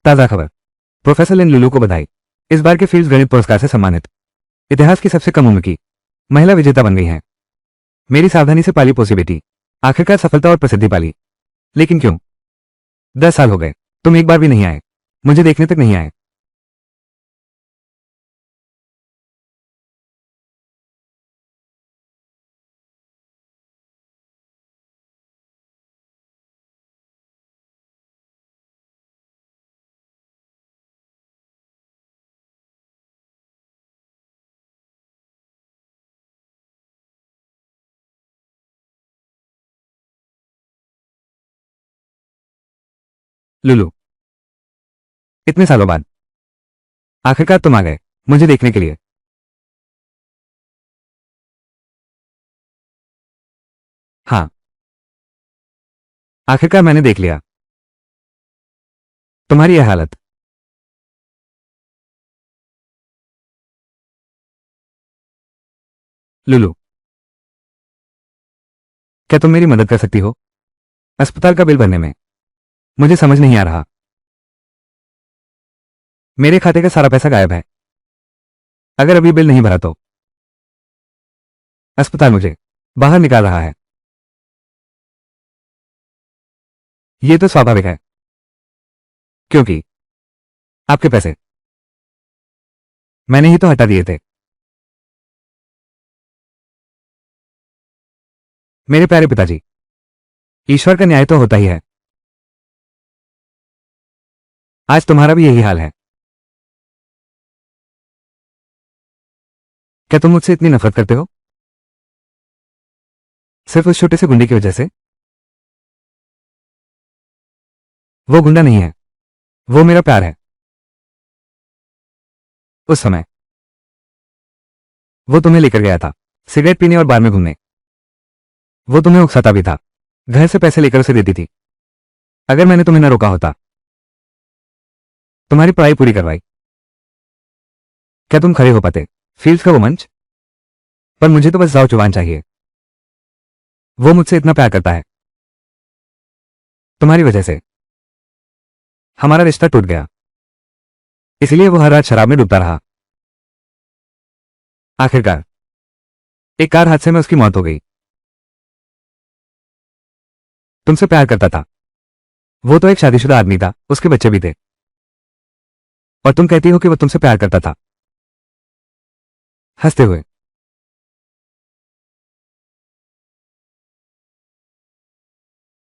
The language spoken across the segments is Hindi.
ताज़ा खबर। प्रोफेसर लिन लुलू को बधाई। इस बार के फील्ड्स गणित पुरस्कार से सम्मानित इतिहास की सबसे कम उम्र की महिला विजेता बन गई हैं। मेरी सावधानी से पाली पोसी बेटी आखिरकार सफलता और प्रसिद्धि पाली। लेकिन क्यों? 10 साल हो गए, तुम एक बार भी नहीं आए, मुझे देखने तक नहीं आए। लुलू, इतने सालों बाद आखिरकार तुम आ गए मुझे देखने के लिए। हाँ, आखिरकार मैंने देख लिया तुम्हारी यह हालत। लुलू, क्या तुम मेरी मदद कर सकती हो अस्पताल का बिल भरने में? मुझे समझ नहीं आ रहा। मेरे खाते का सारा पैसा गायब है। अगर अभी बिल नहीं भरा तो अस्पताल मुझे बाहर निकाल रहा है। यह तो स्वाभाविक है, क्योंकि आपके पैसे मैंने ही तो हटा दिए थे। मेरे प्यारे पिताजी, ईश्वर का न्याय तो होता ही है। आज तुम्हारा भी यही हाल है। क्या तुम मुझसे इतनी नफरत करते हो सिर्फ उस छोटे से गुंडे की वजह से? वो गुंडा नहीं है, वो मेरा प्यार है। उस समय वो तुम्हें लेकर गया था सिगरेट पीने और बार में घूमने। वो तुम्हें उकसाता भी था, घर से पैसे लेकर उसे देती थी। अगर मैंने तुम्हें न रोका होता, तुम्हारी पढ़ाई पूरी करवाई, क्या तुम खड़े हो पाते फील्ड्स का वो मंच? पर मुझे तो बस जाओ चुवान चाहिए। वो मुझसे इतना प्यार करता है। तुम्हारी वजह से हमारा रिश्ता टूट गया, इसलिए वो हर रात शराब में डूबता रहा। आखिरकार एक कार हादसे में उसकी मौत हो गई। तुमसे प्यार करता था। वो तो एक शादीशुदा आदमी था, उसके बच्चे भी थे। और तुम कहती हो कि वो तुमसे प्यार करता था, हंसते हुए।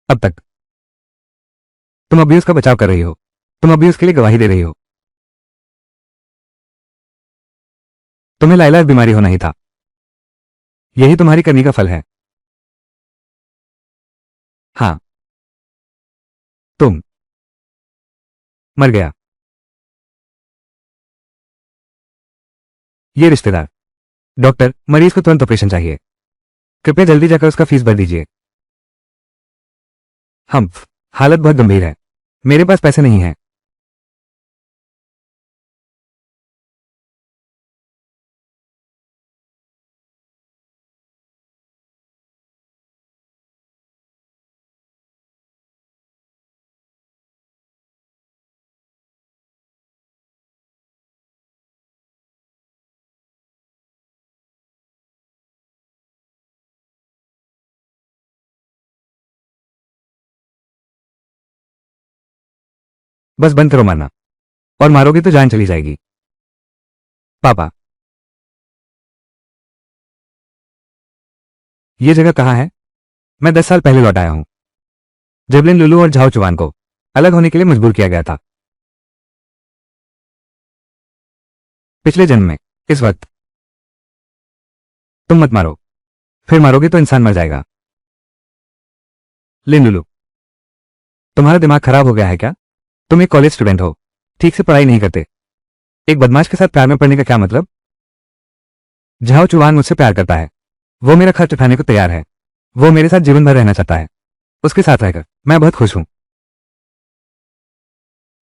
अब तक तुम अभी उसका बचाव कर रही हो, तुम अभी उसके लिए गवाही दे रही हो। तुम्हें लाइलाज बीमारी होना ही था, यही तुम्हारी करनी का फल है। हाँ, तुम मर गया। ये रिश्तेदार डॉक्टर, मरीज को तुरंत ऑपरेशन चाहिए, कृपया जल्दी जाकर उसका फीस भर दीजिए। हम हालत बहुत गंभीर है, मेरे पास पैसे नहीं हैं। बस बंद करो मारना, और मारोगे तो जान चली जाएगी। पापा, ये जगह कहाँ है? मैं 10 साल पहले लौट आया हूं, जब लिन लुलू और झाओ चुवान को अलग होने के लिए मजबूर किया गया था। पिछले जन्म में। इस वक्त तुम मत मारो, फिर मारोगे तो इंसान मर जाएगा। लिन लुलू, तुम्हारा दिमाग खराब हो गया है क्या? तुम एक कॉलेज स्टूडेंट हो, ठीक से पढ़ाई नहीं करते, एक बदमाश के साथ प्यार में पड़ने का क्या मतलब? झाओ चुवान मुझसे प्यार करता है, वो मेरा खर्च उठाने को तैयार है, वो मेरे साथ जीवन भर रहना चाहता है। उसके साथ रहकर मैं बहुत खुश हूं।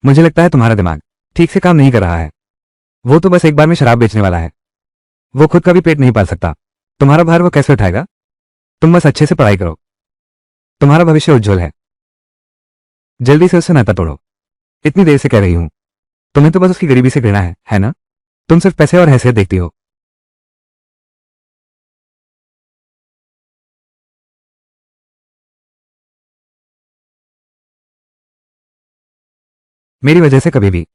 मुझे लगता है तुम्हारा दिमाग ठीक से काम नहीं कर रहा है। वो तो बस एक बार में शराब बेचने वाला है, वो खुद का भी पेट नहीं पाल सकता, तुम्हारा भार वो कैसे उठाएगा? तुम बस अच्छे से पढ़ाई करो, तुम्हारा भविष्य उज्जवल है। जल्दी से उससे नाता तोड़ो, इतनी देर से कह रही हूं, तुम्हें तो बस उसकी गरीबी से घृणा है ना? तुम सिर्फ पैसे और हैसियत देखती हो। मेरी वजह से कभी भी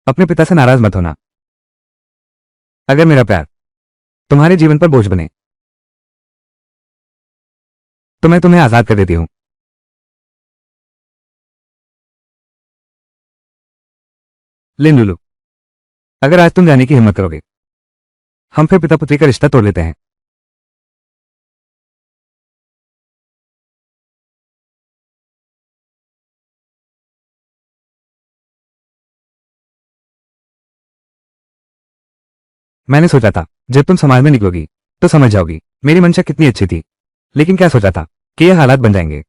अपने पिता से नाराज मत होना। अगर मेरा प्यार तुम्हारे जीवन पर बोझ बने तो मैं तुम्हें आजाद कर देती हूं। लिन लुलू, अगर आज तुम जाने की हिम्मत करोगे, हम फिर पिता पुत्री का रिश्ता तोड़ लेते हैं। मैंने सोचा था जब तुम समाज में निकलोगी तो समझ जाओगी मेरी मंशा कितनी अच्छी थी, लेकिन क्या सोचा था कि ये हालात बन जाएंगे।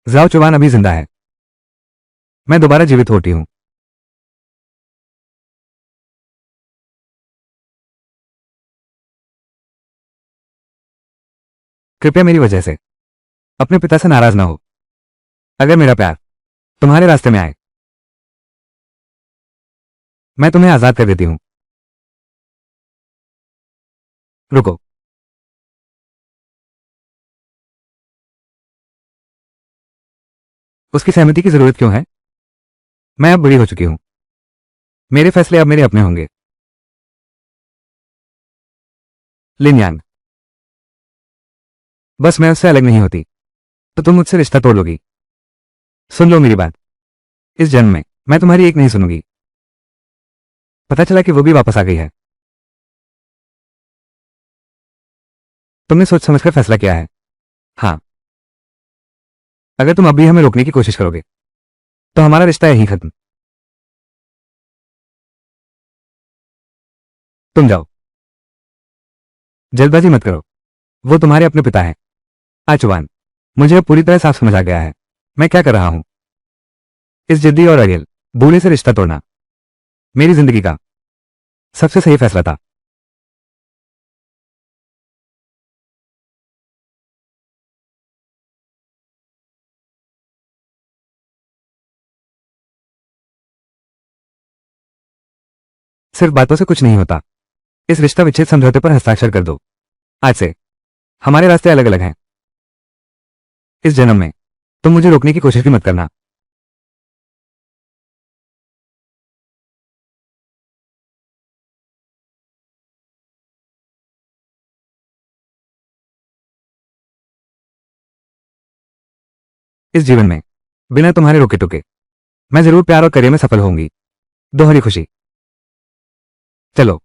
जाओ चौहान अभी जिंदा है। मैं दोबारा जीवित होती हूं। कृपया मेरी वजह से अपने पिता से नाराज ना हो। अगर मेरा प्यार तुम्हारे रास्ते में आए, मैं तुम्हें आजाद कर देती हूं। रुको, उसकी सहमति की जरूरत क्यों है? मैं अब बड़ी हो चुकी हूं। मेरे फैसले अब मेरे अपने होंगे। लिन यांग, बस मैं उससे अलग नहीं होती तो तुम मुझसे रिश्ता तोड़ लोगी। सुन लो मेरी बात, इस जन्म में मैं तुम्हारी एक नहीं सुनूंगी। पता चला कि वो भी वापस आ गई है। तुमने सोच समझकर फैसला किया है। हाँ, अगर तुम अभी हमें रोकने की कोशिश करोगे तो हमारा रिश्ता यहीं खत्म। तुम जाओ, जल्दबाजी मत करो। वो तुम्हारे अपने पिता हैं। आचुवान, मुझे अब पूरी तरह साफ समझ आ गया है मैं क्या कर रहा हूं। इस जिद्दी और अड़ियल बूढ़े से रिश्ता तोड़ना मेरी जिंदगी का सबसे सही फैसला था। सिर्फ बातों से कुछ नहीं होता। इस रिश्ता विच्छेद समझौते पर हस्ताक्षर कर दो। आज से हमारे रास्ते अलग अलग हैं। इस जन्म में तुम मुझे रोकने की कोशिश भी मत करना। इस जीवन में बिना तुम्हारे रोके टोके मैं जरूर प्यार और करियर में सफल होंगी। दोहरी खुशी। चलो।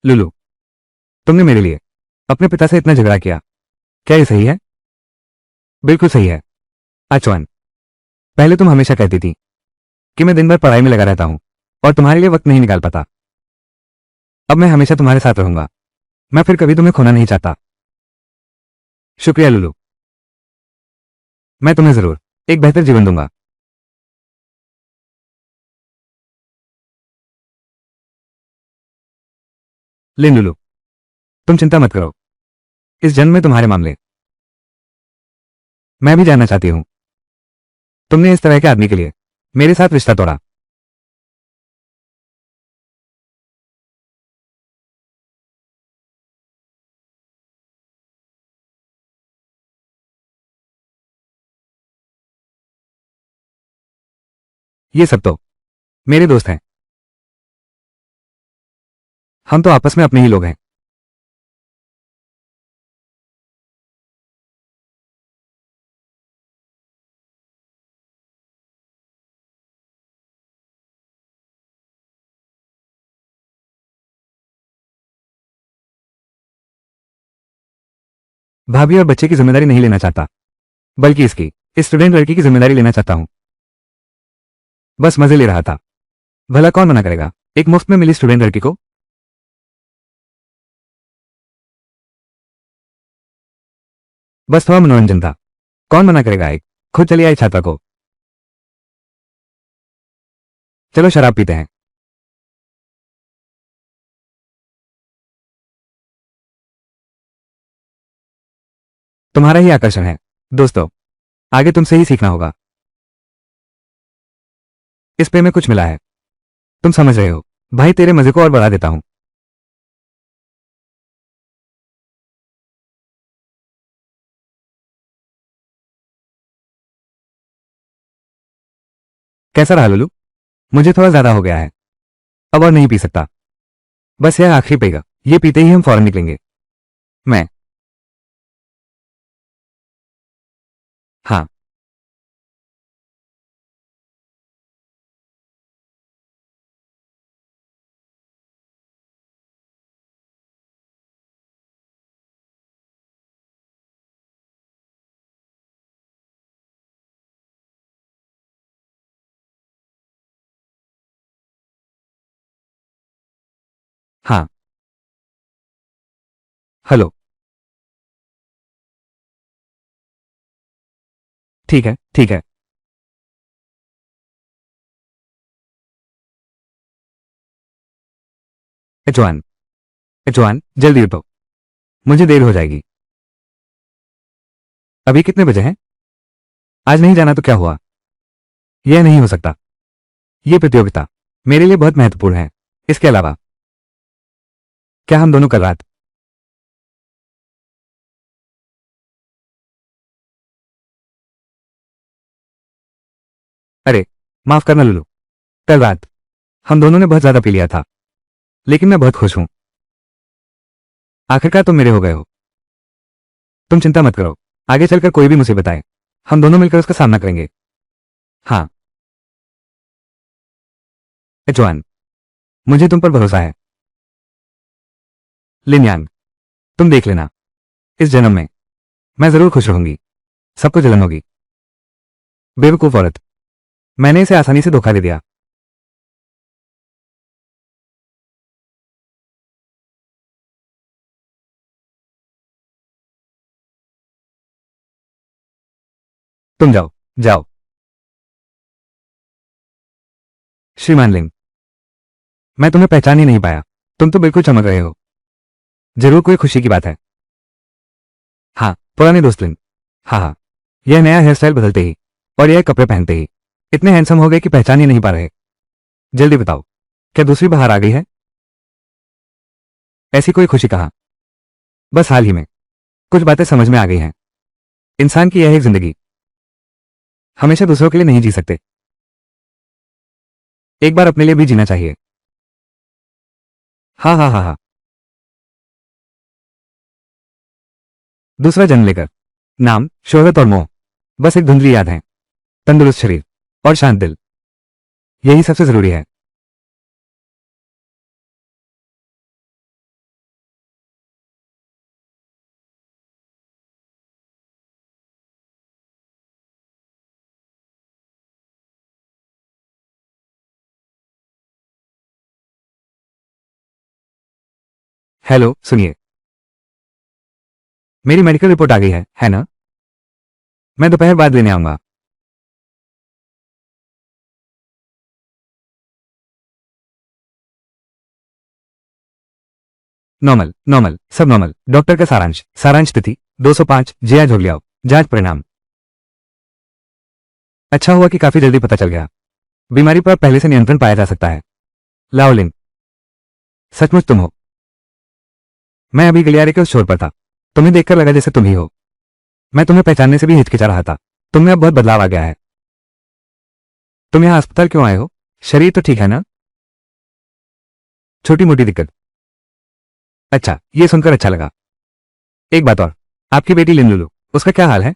लुलू, तुमने मेरे लिए अपने पिता से इतना झगड़ा किया, क्या ये सही है? बिल्कुल सही है। आचवान, पहले तुम हमेशा कहती थी कि मैं दिन भर पढ़ाई में लगा रहता हूं और तुम्हारे लिए वक्त नहीं निकाल पाता। अब मैं हमेशा तुम्हारे साथ रहूंगा। मैं फिर कभी तुम्हें खोना नहीं चाहता। शुक्रिया लुलू। मैं तुम्हें जरूर एक बेहतर जीवन दूंगा। लिन लुलू, तुम चिंता मत करो। इस जन्म में तुम्हारे मामले मैं भी जानना चाहती हूं। तुमने इस तरह के आदमी के लिए मेरे साथ रिश्ता तोड़ा। ये सब तो मेरे दोस्त हैं। हम तो आपस में अपने ही लोग हैं। भाभी और बच्चे की जिम्मेदारी नहीं लेना चाहता, बल्कि इसकी इस स्टूडेंट लड़की की जिम्मेदारी लेना चाहता हूं। बस मजे ले रहा था। भला कौन मना करेगा एक मुफ्त में मिली स्टूडेंट लड़की को। बस थोड़ा मनोरंजन था। कौन मना करेगा एक खुद चली आई छात्रा को। चलो शराब पीते हैं। तुम्हारा ही आकर्षण है दोस्तों, आगे तुमसे ही सीखना होगा। इस पे में कुछ मिला है, तुम समझ रहे हो। भाई तेरे मजे को और बढ़ा देता हूं। कैसा रहा लुलू? मुझे थोड़ा ज्यादा हो गया है, अब और नहीं पी सकता। बस यह आखिरी पेगा, ये पीते ही हम फौरन निकलेंगे। मैं। हाँ। हाँ। हेलो। ठीक है ठीक है। जवान, जवान जल्दी उठो, मुझे देर हो जाएगी। अभी कितने बजे हैं? आज नहीं जाना तो क्या हुआ? यह नहीं हो सकता। यह प्रतियोगिता मेरे लिए बहुत महत्वपूर्ण है। इसके अलावा क्या हम दोनों कल रात। अरे माफ करना लुलू, कल रात हम दोनों ने बहुत ज्यादा पी लिया था, लेकिन मैं बहुत खुश हूं। आखिरकार तुम मेरे हो गए हो। तुम चिंता मत करो, आगे चलकर कोई भी मुसीबत आए हम दोनों मिलकर उसका सामना करेंगे। हाँ। जवान, मुझे तुम पर भरोसा है। लिनयांग, तुम देख लेना, इस जन्म में मैं जरूर खुश रहूंगी। सबको जलन होगी। बेवकूफ औरत, मैंने इसे आसानी से धोखा दे दिया। तुम जाओ, जाओ। श्रीमान लिंग, मैं तुम्हें पहचान ही नहीं पाया। तुम तो बिल्कुल चमक रहे हो। जरूर कोई खुशी की बात है। हाँ, पुराने दोस्त लिंग। हाँ हाँ, यह नया हेयर स्टाइल बदलते ही और यह कपड़े पहनते ही इतने हैंडसम हो गए कि पहचान ही नहीं पा रहे। जल्दी बताओ, क्या दूसरी बाहर आ गई है? ऐसी कोई खुशी कहाँ? बस हाल ही में कुछ बातें समझ में आ गई हैं। इंसान की यह एक जिंदगी हमेशा दूसरों के लिए नहीं जी सकते, एक बार अपने लिए भी जीना चाहिए। हाँ हाँ हाँ हाँ। दूसरा जन्म लेकर नाम, शोहरत और मोह बस एक धुंधली याद है। तंदुरुस्त शरीर और शांत दिल, यही सबसे जरूरी है। हेलो सुनिए, मेरी मेडिकल रिपोर्ट आ गई है ना? मैं दोपहर बाद लेने आऊंगा। नॉर्मल नॉर्मल सब नॉर्मल। डॉक्टर का सारांश, सारांश तिथि 205 जया झोलियाओ। जांच परिणाम, अच्छा हुआ कि काफी जल्दी पता चल गया। बीमारी पर पहले से नियंत्रण पाया जा सकता है। लाओलिन, सचमुच तुम हो। मैं अभी गलियारे के उस छोर पर था, तुम्हें देखकर लगा जैसे तुम ही हो। मैं तुम्हें पहचानने से भी हिचकिचा रहा था। तुम में अब बहुत बदलाव आ गया है। तुम यहाँ अस्पताल क्यों आए हो? शरीर तो ठीक है ना? छोटी मोटी दिक्कत? अच्छा, ये सुनकर अच्छा लगा। एक बात और, आपकी बेटी लिनलुलु, उसका क्या हाल है?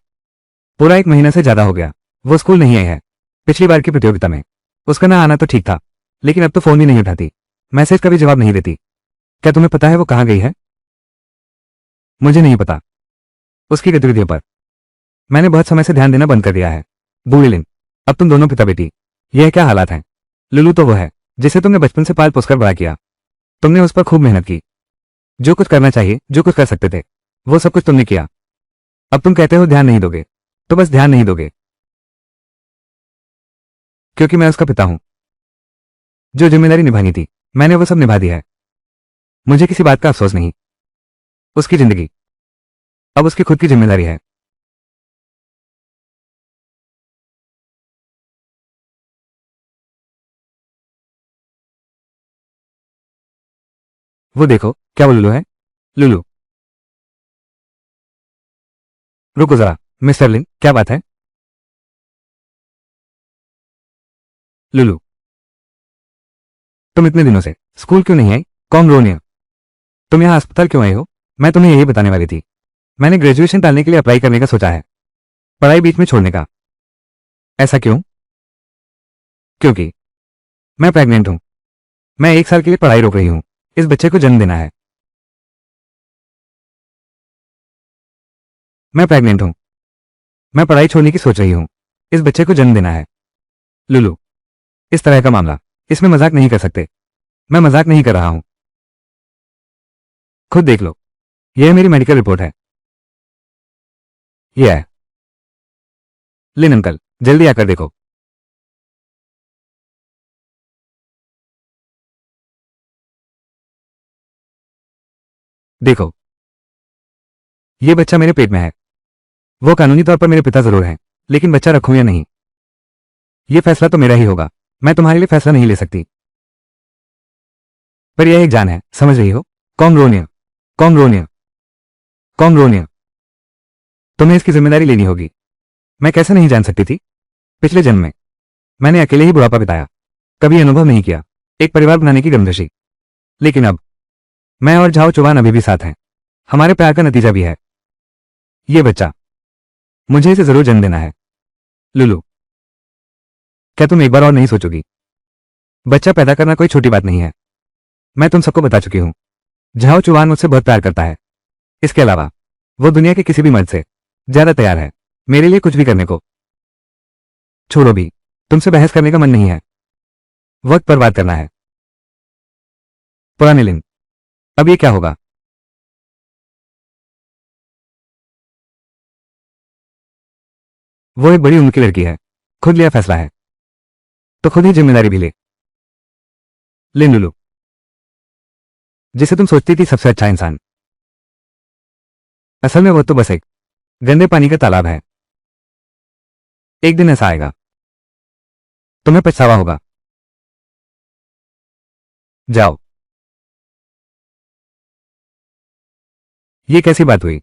पूरा 1 महीना से ज्यादा हो गया वो स्कूल नहीं आई है। पिछली बार की प्रतियोगिता में उसका ना आना तो ठीक था, लेकिन अब तो फोन भी नहीं उठाती, मैसेज का भी जवाब नहीं देती। क्या तुम्हें पता है वो कहाँ गई है? मुझे नहीं पता उसकी गतिविधियों पर। मैंने बहुत समय से ध्यान देना बंद कर दिया है। बूढ़ी लिन, अब तुम दोनों पिता बेटी यह क्या हालात हैं? लुलू तो वो है जिसे तुमने बचपन से पाल पोसकर बड़ा किया। तुमने उस पर खूब मेहनत की। जो कुछ करना चाहिए, जो कुछ कर सकते थे, वो सब कुछ तुमने किया। अब तुम कहते हो ध्यान नहीं दोगे, तो बस ध्यान नहीं दोगे, क्योंकि मैं उसका पिता हूं। जो जिम्मेदारी निभानी थी, मैंने वो सब निभा दी है। मुझे किसी बात का अफसोस नहीं। उसकी जिंदगी अब उसकी खुद की जिम्मेदारी है। वो देखो, क्या वो लुलू है? लुलू, रुको जरा। मिस्टर लिन, क्या बात है? लुलू, तुम इतने दिनों से स्कूल क्यों नहीं आई? कौन रोनिया, तुम यहाँ अस्पताल क्यों आई हो? मैं तुम्हें यही बताने वाली थी। मैंने ग्रेजुएशन डालने के लिए अप्लाई करने का सोचा है, पढ़ाई बीच में छोड़ने का। ऐसा क्यों? क्योंकि मैं प्रेग्नेंट हूं। मैं 1 साल के लिए पढ़ाई रोक रही हूं। इस बच्चे को जन्म देना है। मैं प्रेग्नेंट हूं। मैं पढ़ाई छोड़ने की सोच रही हूं। इस बच्चे को जन्म देना है। लुलू, इस तरह का मामला, इसमें मजाक नहीं कर सकते। मैं मजाक नहीं कर रहा हूं। खुद देख लो, यह मेरी मेडिकल रिपोर्ट है। यह है। लिन अंकल, जल्दी आकर देखो। देखो, यह बच्चा मेरे पेट में है। वो कानूनी तौर पर मेरे पिता जरूर हैं, लेकिन बच्चा रखूं या नहीं, यह फैसला तो मेरा ही होगा। मैं तुम्हारे लिए फैसला नहीं ले सकती। पर यह एक जान है, समझ रही हो? कॉमरोनिया, कॉमरोनिया, कॉमरोनिया। तुम्हें इसकी जिम्मेदारी लेनी होगी। मैं कैसे नहीं जान सकती थी? पिछले जन्म में मैंने अकेले ही बुढ़ापा बिताया, कभी अनुभव नहीं किया एक परिवार बनाने की गमजशी। लेकिन अब मैं और झाओ चुवान अभी भी साथ हैं। हमारे प्यार का नतीजा भी है ये बच्चा। मुझे इसे जरूर जन्म देना है। लुलू, क्या तुम एक बार और नहीं सोचोगी? बच्चा पैदा करना कोई छोटी बात नहीं है। मैं तुम सबको बता चुकी हूं। झाओ चुवान मुझसे बहुत प्यार करता है। इसके अलावा वो दुनिया के किसी भी मर्द से ज्यादा तैयार है मेरे लिए कुछ भी करने को। छोड़ो भी, तुमसे बहस करने का मन नहीं है। वक्त पर बात करना है। पुराने लिन, अब ये क्या होगा? वो एक बड़ी उम्र की लड़की है, खुद लिया फैसला है तो खुद ही जिम्मेदारी भी ले। लिन लुलू, जिसे तुम सोचती थी सबसे अच्छा इंसान, असल में वो तो बस एक गंदे पानी का तालाब है। एक दिन ऐसा आएगा, तुम्हें पछतावा होगा। जाओ। ये कैसी बात हुई?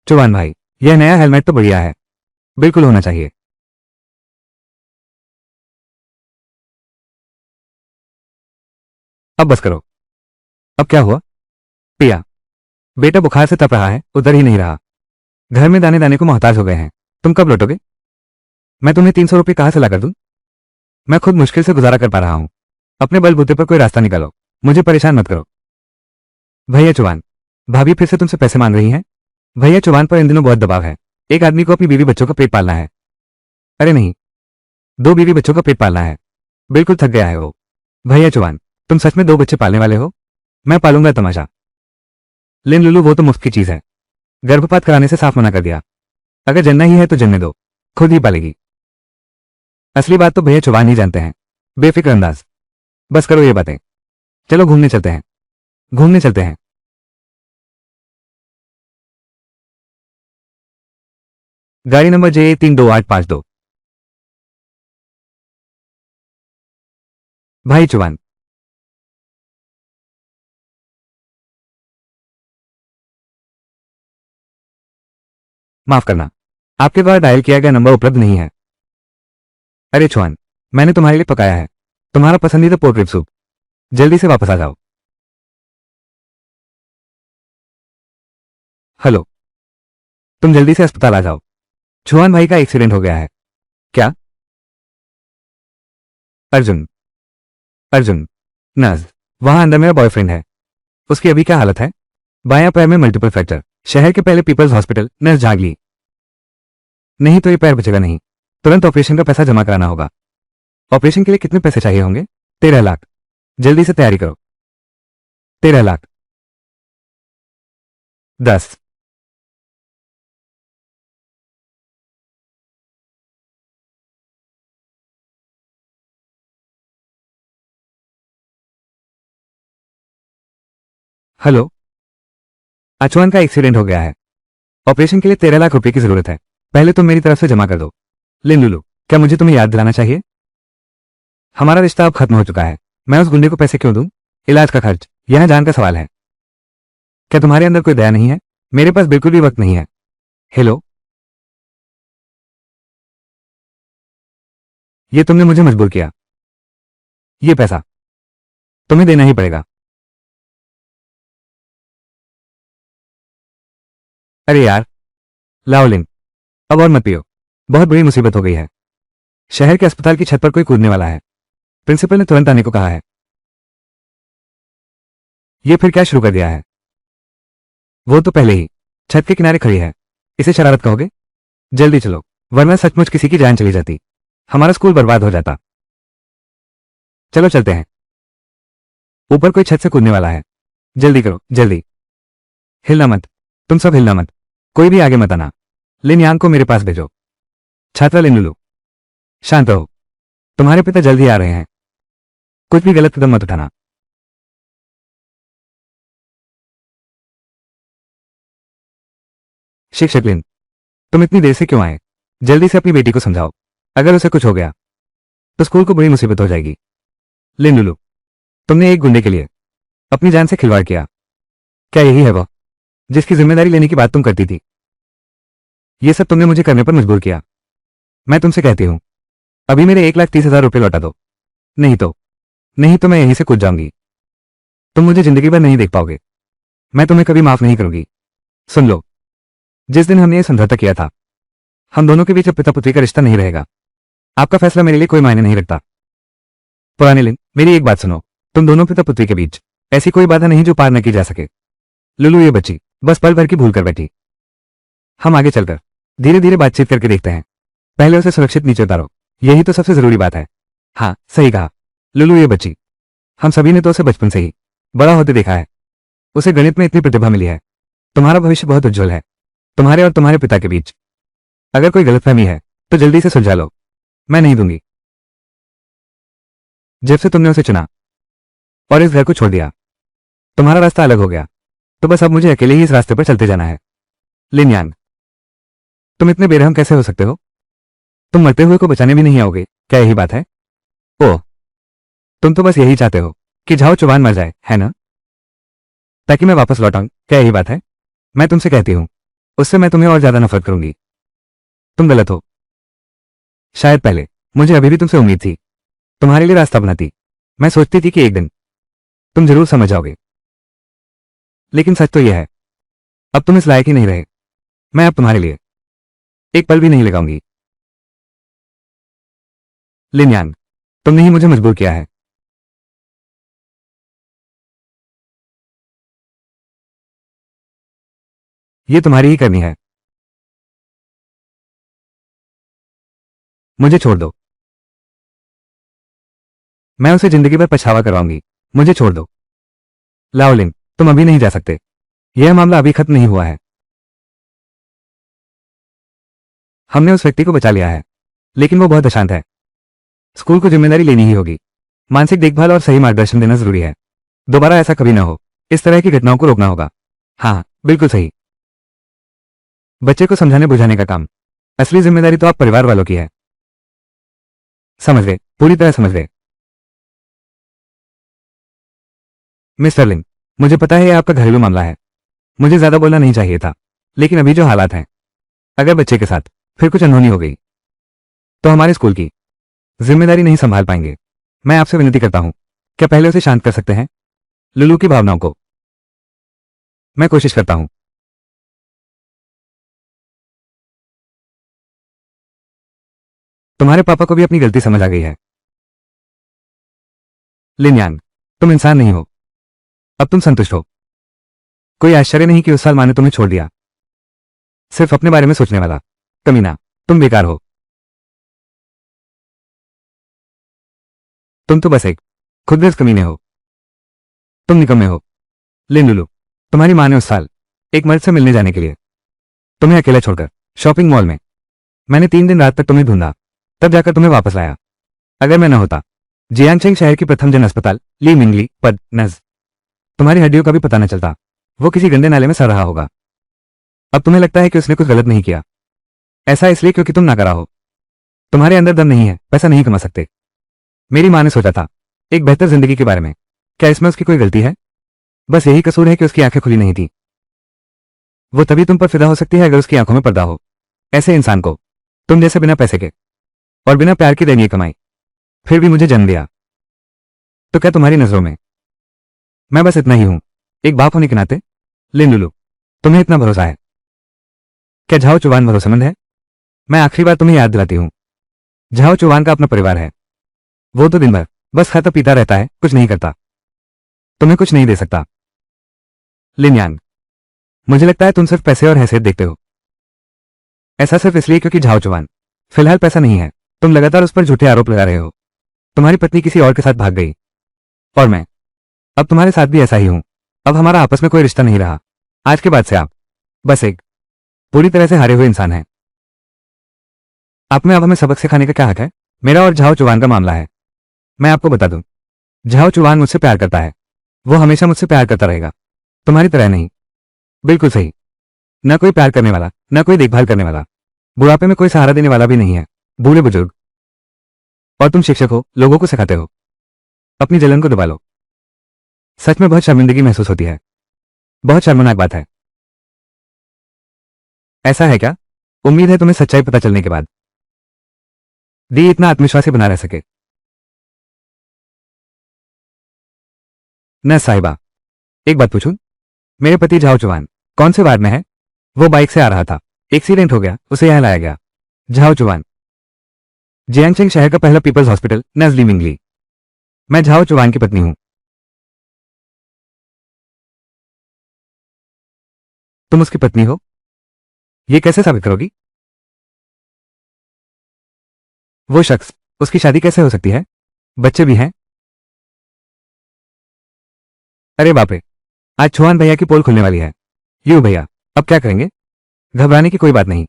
चौहान भाई, यह नया हेलमेट तो बढ़िया है, बिल्कुल होना चाहिए। अब बस करो। अब क्या हुआ? पिया, बेटा बुखार से तप रहा है, उतर ही नहीं रहा। घर में दाने दाने को मोहताज हो गए हैं। तुम कब लौटोगे? मैं तुम्हें 300 रुपये कहां से ला कर दूं? मैं खुद मुश्किल से गुजारा कर पा रहा हूं। अपने बलबूते पर कोई रास्ता निकालो, मुझे परेशान मत करो। भैया चौहान, भाभी फिर से तुमसे पैसे मांग रही हैं? भैया चौहान पर इन दिनों बहुत दबाव है। एक आदमी को अपनी बीवी बच्चों का पेट पालना है। अरे नहीं, 2 बीवी बच्चों का पेट पालना है। बिल्कुल थक गया है वो। भैया चौहान, तुम सच में 2 बच्चे पालने वाले हो? मैं पालूंगा तमाशा। लिन लुलू, वो तो मुफ्त की चीज है। गर्भपात कराने से साफ मना कर दिया। अगर जनना ही है तो जनने दो, खुद ही पालेगी। असली बात तो भैया चौहान ही जानते हैं। बेफिक्र अंदाज। बस करो ये बातें। चलो घूमने चलते हैं, घूमने चलते हैं। गाड़ी नंबर J32852। भाई चौहान, माफ करना, आपके द्वारा डायल किया गया नंबर उपलब्ध नहीं है। अरे चौहान, मैंने तुम्हारे लिए पकाया है तुम्हारा पसंदीदा पोर्क रिब सूप। जल्दी से वापस आ जाओ। हेलो, तुम जल्दी से अस्पताल आ जाओ। चौहान भाई का एक्सीडेंट हो गया है। क्या? अर्जुन, अर्जुन, नर्स, वहां अंदर मेरा बॉयफ्रेंड है। उसकी अभी क्या हालत है? बायां पैर में मल्टीपल फ्रैक्चर। शहर के पहले पीपल्स हॉस्पिटल, नर्स झाग ली। नहीं तो ये पैर बचेगा नहीं। तुरंत ऑपरेशन का पैसा जमा कराना होगा। ऑपरेशन के लिए कितने पैसे चाहिए होंगे? 13 लाख। जल्दी से तैयारी करो। 13 लाख। 10। हेलो, अचवान का एक्सीडेंट हो गया है। ऑपरेशन के लिए 13 लाख रुपए की जरूरत है। पहले तुम मेरी तरफ से जमा कर दो। लिन लुलू, क्या मुझे तुम्हें याद दिलाना चाहिए? हमारा रिश्ता अब खत्म हो चुका है। मैं उस गुंडे को पैसे क्यों दूं? इलाज का खर्च, यह जान का सवाल है। क्या तुम्हारे अंदर कोई दया नहीं है? मेरे पास बिल्कुल भी वक्त नहीं है। हेलो, ये तुमने मुझे मजबूर किया। ये पैसा तुम्हें देना ही पड़ेगा। अरे यार, लाओ लिन, अब और मत पियो। बहुत बड़ी मुसीबत हो गई है। शहर के अस्पताल की छत पर कोई कूदने वाला है। प्रिंसिपल ने तुरंत आने को कहा है। ये फिर क्या शुरू कर दिया है? वो तो पहले ही छत के किनारे खड़ी है। इसे शरारत कहोगे? जल्दी चलो, वरना सचमुच किसी की जान चली जाती। हमारा स्कूल बर्बाद हो जाता। चलो चलते हैं। ऊपर कोई छत से कूदने वाला है। जल्दी करो, जल्दी। हिलना मत, तुम सब हिलना मत। कोई भी आगे मत आना। लिन यांग को मेरे पास भेजो। छात्रा लिन लुलू, शांत रहो। तुम्हारे पिता जल्द ही आ रहे हैं। कुछ भी गलत कदम मत उठाना। शिक्षक लिन, तुम इतनी देर से क्यों आए? जल्दी से अपनी बेटी को समझाओ। अगर उसे कुछ हो गया तो स्कूल को बड़ी मुसीबत हो जाएगी। लिन लुलू, तुमने एक गुंडे के लिए अपनी जान से खिलवाड़ किया। क्या यही है वह जिसकी जिम्मेदारी लेने की बात तुम करती थी? यह सब तुमने मुझे करने पर मजबूर किया। मैं तुमसे कहती हूं, अभी मेरे 1,30,000 रुपये लौटा दो। नहीं तो मैं यहीं से कूद जाऊंगी। तुम मुझे जिंदगी भर नहीं देख पाओगे। मैं तुम्हें कभी माफ नहीं करूंगी। सुन लो, जिस दिन हमने ये समझौता किया था, हम दोनों के बीच अब पिता पुत्री का रिश्ता नहीं रहेगा। आपका फैसला मेरे लिए कोई मायने नहीं रखता। पुराने लिन, मेरी एक बात सुनो। तुम दोनों पिता पुत्री के बीच ऐसी कोई बाधा नहीं जो पार न की जा सके। लुलू ये बच्ची बस पल भर की भूल कर बैठी। हम आगे चलकर धीरे धीरे बातचीत करके देखते हैं। पहले उसे सुरक्षित नीचे उतारो, यही तो सबसे जरूरी बात है। हाँ, सही कहा। लुलू ये बच्ची, हम सभी ने तो उसे बचपन से ही बड़ा होते देखा है। उसे गणित में इतनी प्रतिभा मिली है। तुम्हारा भविष्य बहुत उज्जवल है। तुम्हारे और तुम्हारे पिता के बीच अगर कोई गलतफहमी है तो जल्दी से सुलझा लो। मैं नहीं दूंगी। जब से तुमने उसे चुना और इस घर को छोड़ दिया, तुम्हारा रास्ता अलग हो गया। तो बस अब मुझे अकेले ही इस रास्ते पर चलते जाना है। लिन यांग, तुम इतने बेरहम कैसे हो सकते हो? तुम मरते हुए को बचाने भी नहीं आओगे, क्या यही बात है? ओह, तुम तो बस यही चाहते हो कि झाओ चुवान मर जाए, है ना? ताकि मैं वापस लौट आऊं, क्या यही बात है? मैं तुमसे कहती हूं, उससे मैं तुम्हें और ज्यादा नफरत करूंगी। तुम गलत हो। शायद पहले मुझे अभी भी तुमसे उम्मीद थी, तुम्हारे लिए रास्ता बनाती। मैं सोचती थी कि एक दिन तुम जरूर समझ जाओगे। लेकिन सच तो यह है, अब तुम इस लायक ही नहीं रहे। मैं अब तुम्हारे लिए एक पल भी नहीं लगाऊंगी। लिन यांग, तुमने ही मुझे मजबूर किया है। ये तुम्हारी ही करनी है। मुझे छोड़ दो। मैं उसे जिंदगी भर पछतावा करवाऊंगी। मुझे छोड़ दो। लाओ लिन, तुम अभी नहीं जा सकते। यह मामला अभी खत्म नहीं हुआ है। हमने उस व्यक्ति को बचा लिया है, लेकिन वो बहुत अशांत है। स्कूल को जिम्मेदारी लेनी ही होगी। मानसिक देखभाल और सही मार्गदर्शन देना जरूरी है। दोबारा ऐसा कभी ना हो। इस तरह की घटनाओं को रोकना होगा। हाँ, बिल्कुल सही। बच्चे को समझाने बुझाने का काम, असली जिम्मेदारी तो आप परिवार वालों की है। समझ गए, पूरी तरह समझ गए। मिस्टर लिन, मुझे पता है यह आपका घरेलू मामला है। मुझे ज्यादा बोलना नहीं चाहिए था, लेकिन अभी जो हालात हैं, अगर बच्चे के साथ फिर कुछ अनहोनी हो गई तो हमारे स्कूल की जिम्मेदारी नहीं संभाल पाएंगे। मैं आपसे विनती करता हूं, क्या पहले उसे शांत कर सकते हैं? लुलू की भावनाओं को मैं कोशिश करता हूं। तुम्हारे पापा को भी अपनी गलती समझ आ गई है। लिन यांग, तुम इंसान नहीं हो। अब तुम संतुष्ट हो। कोई आश्चर्य नहीं कि उस साल माँ ने तुम्हें छोड़ दिया। सिर्फ अपने बारे में सोचने वाला कमीना। तुम बेकार हो। तुम तो बस एक खुदगर्ज कमीने हो। तुम निकम्मे हो। लिन लुलू, तुम्हारी माँ ने उस साल एक मर्द से मिलने जाने के लिए तुम्हें अकेला छोड़कर शॉपिंग मॉल में, मैंने 3 दिन रात तक तुम्हें ढूंढा, तब जाकर तुम्हें वापस लाया। अगर मैं न होता, जियांगचेंग शहर की प्रथम जन अस्पताल ली मिंगली पद नज, तुम्हारी हड्डियों का भी पता न चलता। वो किसी गंदे नाले में सड़ रहा होगा। अब तुम्हें लगता है कि उसने कुछ गलत नहीं किया। ऐसा इसलिए क्योंकि तुम नाकारा हो। तुम्हारे अंदर दम नहीं है, पैसा नहीं कमा सकते। मेरी माँ ने सोचा था एक बेहतर जिंदगी के बारे में। क्या इसमें उसकी कोई गलती है? बस यही कसूर है कि उसकी आंखें खुली नहीं थी। वो तभी तुम पर फिदा हो सकती है अगर उसकी आंखों में पर्दा हो। ऐसे इंसान को तुम जैसे बिना पैसे के और बिना प्यार के दैनिक कमाई, फिर भी मुझे जन्म दिया। तो क्या तुम्हारी नजरों में मैं बस इतना ही हूं, एक बाप होने के नाते? लिन लुलू, तुम्हें इतना भरोसा है? क्या झाओ चुवान भरोसेमंद है? मैं आखिरी बार तुम्हें याद दिलाती हूं, झाओ चुवान का अपना परिवार है। वो तो दिन भर बस खाता पीता रहता है, कुछ नहीं करता। तुम्हें कुछ नहीं दे सकता। लिन यांग, मुझे लगता है तुम सिर्फ पैसे और हैसियत देखते हो। ऐसा सिर्फ इसलिए क्योंकि झाओ चुवान फिलहाल पैसा नहीं है। तुम लगातार उस पर झूठे आरोप लगा रहे हो। तुम्हारी पत्नी किसी और के साथ भाग गई और मैं अब तुम्हारे साथ भी ऐसा ही हूं। अब हमारा आपस में कोई रिश्ता नहीं रहा। आज के बाद से आप बस एक पूरी तरह से हारे हुए इंसान हैं। आप में अब हमें सबक सिखाने का क्या हक है? मेरा और झाओ चुवान का मामला है। मैं आपको बता दूं, झाओ चुवान मुझसे प्यार करता है। वो हमेशा मुझसे प्यार करता रहेगा, तुम्हारी तरह नहीं। बिल्कुल सही। न कोई प्यार करने वाला, न कोई देखभाल करने वाला, बुढ़ापे में कोई सहारा देने वाला भी नहीं है। बूढ़े बुजुर्ग। और तुम शिक्षक हो, लोगों को सिखाते हो। अपनी जलन को दबा लो। सच में बहुत शर्मिंदगी महसूस होती है। बहुत शर्मनाक बात है। ऐसा है क्या? उम्मीद है तुम्हें सच्चाई पता चलने के बाद दी इतना आत्मविश्वासी बना रह सके। न साहिबा, एक बात पूछूं? मेरे पति झाओ चुवान कौन से वार्ड में है? वो बाइक से आ रहा था, एक्सीडेंट हो गया, उसे यहां लाया गया। झाओ चुवान जियांगचेंग शहर का पहला पीपल्स हॉस्पिटल नजली मिंगली। मैं झाओ चुवान की पत्नी हूं। तुम उसकी पत्नी हो? ये कैसे साबित करोगी? वो शख्स, उसकी शादी कैसे हो सकती है? बच्चे भी हैं? अरे बाप रे, आज चौहान भैया की पोल खुलने वाली है। यूं भैया, अब क्या करेंगे? घबराने की कोई बात नहीं।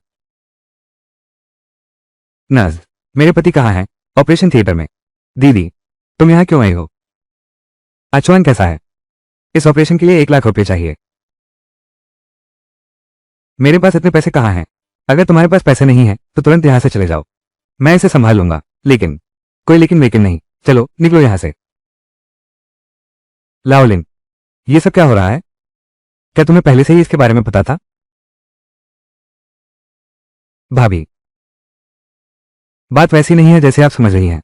नज, मेरे पति कहाँ हैं? ऑपरेशन थिएटर में। दीदी, तुम यहां क्यों आई हो? अचवान कैसा है? इस ऑपरेशन के लिए 1 लाख रुपए चाहिए। मेरे पास इतने पैसे कहाँ हैं? अगर तुम्हारे पास पैसे नहीं हैं तो तुरंत यहां से चले जाओ, मैं इसे संभाल लूंगा। लेकिन कोई लेकिन वेकिन नहीं, चलो निकलो यहां से। लाओलिन, ये सब क्या हो रहा है? क्या तुम्हें पहले से ही इसके बारे में पता था? भाभी, बात वैसी नहीं है जैसे आप समझ रही हैं।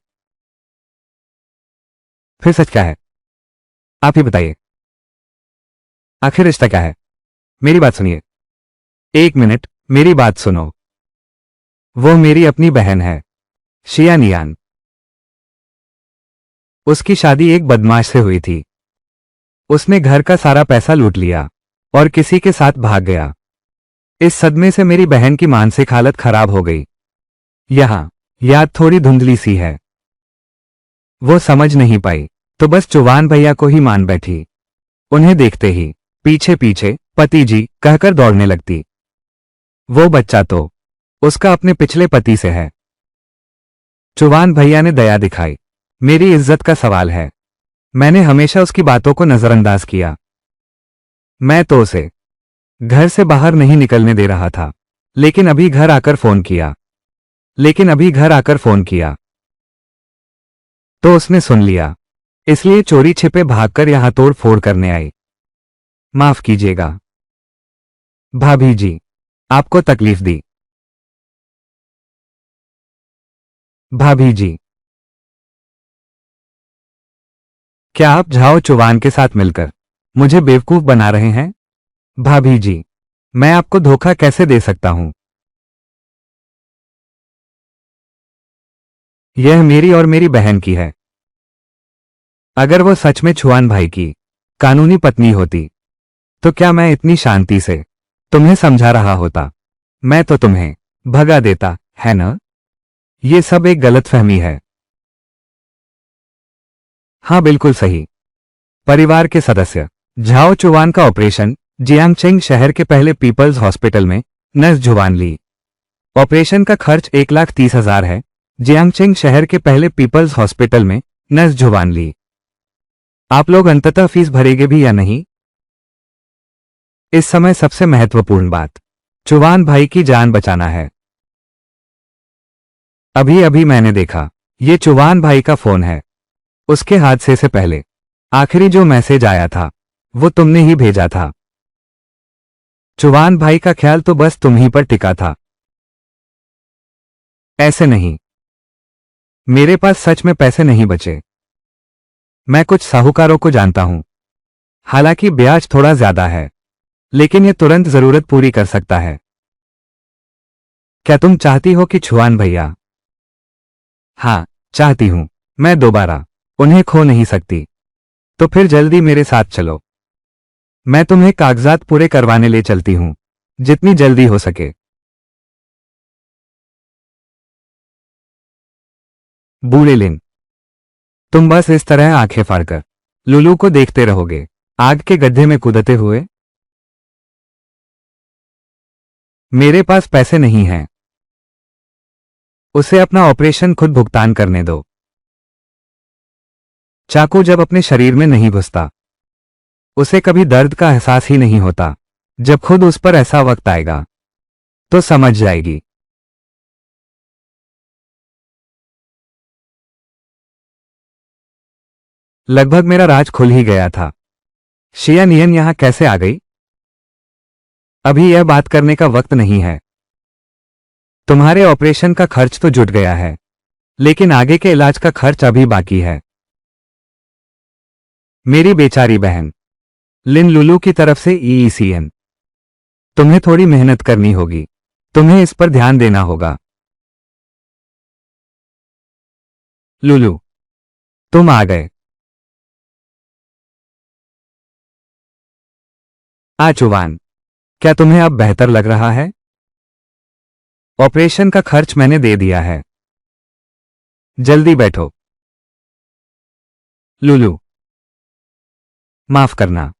फिर सच क्या है? आप ही बताइए। आखिर रिश्ता क्या है? मेरी बात सुनिए। 1 मिनट, मेरी बात सुनो। वो मेरी अपनी बहन है, शिया नियान। उसकी शादी एक बदमाश से हुई थी। उसने घर का सारा पैसा लूट लिया और किसी के साथ भाग गया। इस सदमे से मेरी बहन की मानसिक हालत खराब हो गई। यहां याद थोड़ी धुंधली सी है। वो समझ नहीं पाई तो बस चुवान भैया को ही मान बैठी। उन्हें देखते ही पीछे पीछे पति जी कहकर दौड़ने लगती। वो बच्चा तो उसका अपने पिछले पति से है। चुवान भैया ने दया दिखाई। मेरी इज्जत का सवाल है। मैंने हमेशा उसकी बातों को नजरअंदाज किया। मैं तो उसे घर से बाहर नहीं निकलने दे रहा था, लेकिन अभी घर आकर फोन किया तो उसने सुन लिया। इसलिए चोरी छिपे भागकर यहां तोड़ फोड़ करने आई। माफ कीजिएगा भाभी जी, आपको तकलीफ दी। भाभी जी, क्या आप झाओ चुवान के साथ मिलकर मुझे बेवकूफ बना रहे हैं? भाभी जी, मैं आपको धोखा कैसे दे सकता हूं? यह मेरी और मेरी बहन की है। अगर वो सच में छुआन भाई की कानूनी पत्नी होती तो क्या मैं इतनी शांति से तुम्हें समझा रहा होता? मैं तो तुम्हें भगा देता, है ना? ये सब एक गलतफहमी है। हाँ बिल्कुल सही। परिवार के सदस्य। झाओ चुवान का ऑपरेशन जियांगचेंग शहर के पहले पीपल्स हॉस्पिटल में नर्स जुवान ली। ऑपरेशन का खर्च 1,30,000 है। जियांगचेंग शहर के पहले पीपल्स हॉस्पिटल में नर्स जुवान ली। आप लोग अंततः फीस भरेंगे भी या नहीं? इस समय सबसे महत्वपूर्ण बात चुवान भाई की जान बचाना है। अभी अभी मैंने देखा, ये चुवान भाई का फोन है। उसके हादसे से पहले आखिरी जो मैसेज आया था वो तुमने ही भेजा था। चुवान भाई का ख्याल तो बस तुम ही पर टिका था। ऐसे नहीं, मेरे पास सच में पैसे नहीं बचे। मैं कुछ साहूकारों को जानता हूं, हालांकि ब्याज थोड़ा ज्यादा है, लेकिन यह तुरंत जरूरत पूरी कर सकता है। क्या तुम चाहती हो कि चुवान भैया? हाँ, चाहती हूं। मैं दोबारा उन्हें खो नहीं सकती। तो फिर जल्दी मेरे साथ चलो। मैं तुम्हें कागजात पूरे करवाने ले चलती हूं, जितनी जल्दी हो सके। बूढ़े लिन, तुम बस इस तरह आंखें फाड़कर लुलू को देखते रहोगे, आग के गड्ढे में कूदते हुए? मेरे पास पैसे नहीं हैं। उसे अपना ऑपरेशन खुद भुगतान करने दो। चाकू जब अपने शरीर में नहीं घुसता, उसे कभी दर्द का एहसास ही नहीं होता। जब खुद उस पर ऐसा वक्त आएगा तो समझ जाएगी। लगभग मेरा राज खुल ही गया था। शिया नियन यहां कैसे आ गई? अभी यह बात करने का वक्त नहीं है। तुम्हारे ऑपरेशन का खर्च तो जुट गया है, लेकिन आगे के इलाज का खर्च अभी बाकी है। मेरी बेचारी बहन लिन, लुलू की तरफ से ईईसीएन। तुम्हें थोड़ी मेहनत करनी होगी, तुम्हें इस पर ध्यान देना होगा। लुलू, तुम आ गए। चुवान, क्या तुम्हें अब बेहतर लग रहा है? ऑपरेशन का खर्च मैंने दे दिया है। जल्दी बैठो। लुलू, माफ करना,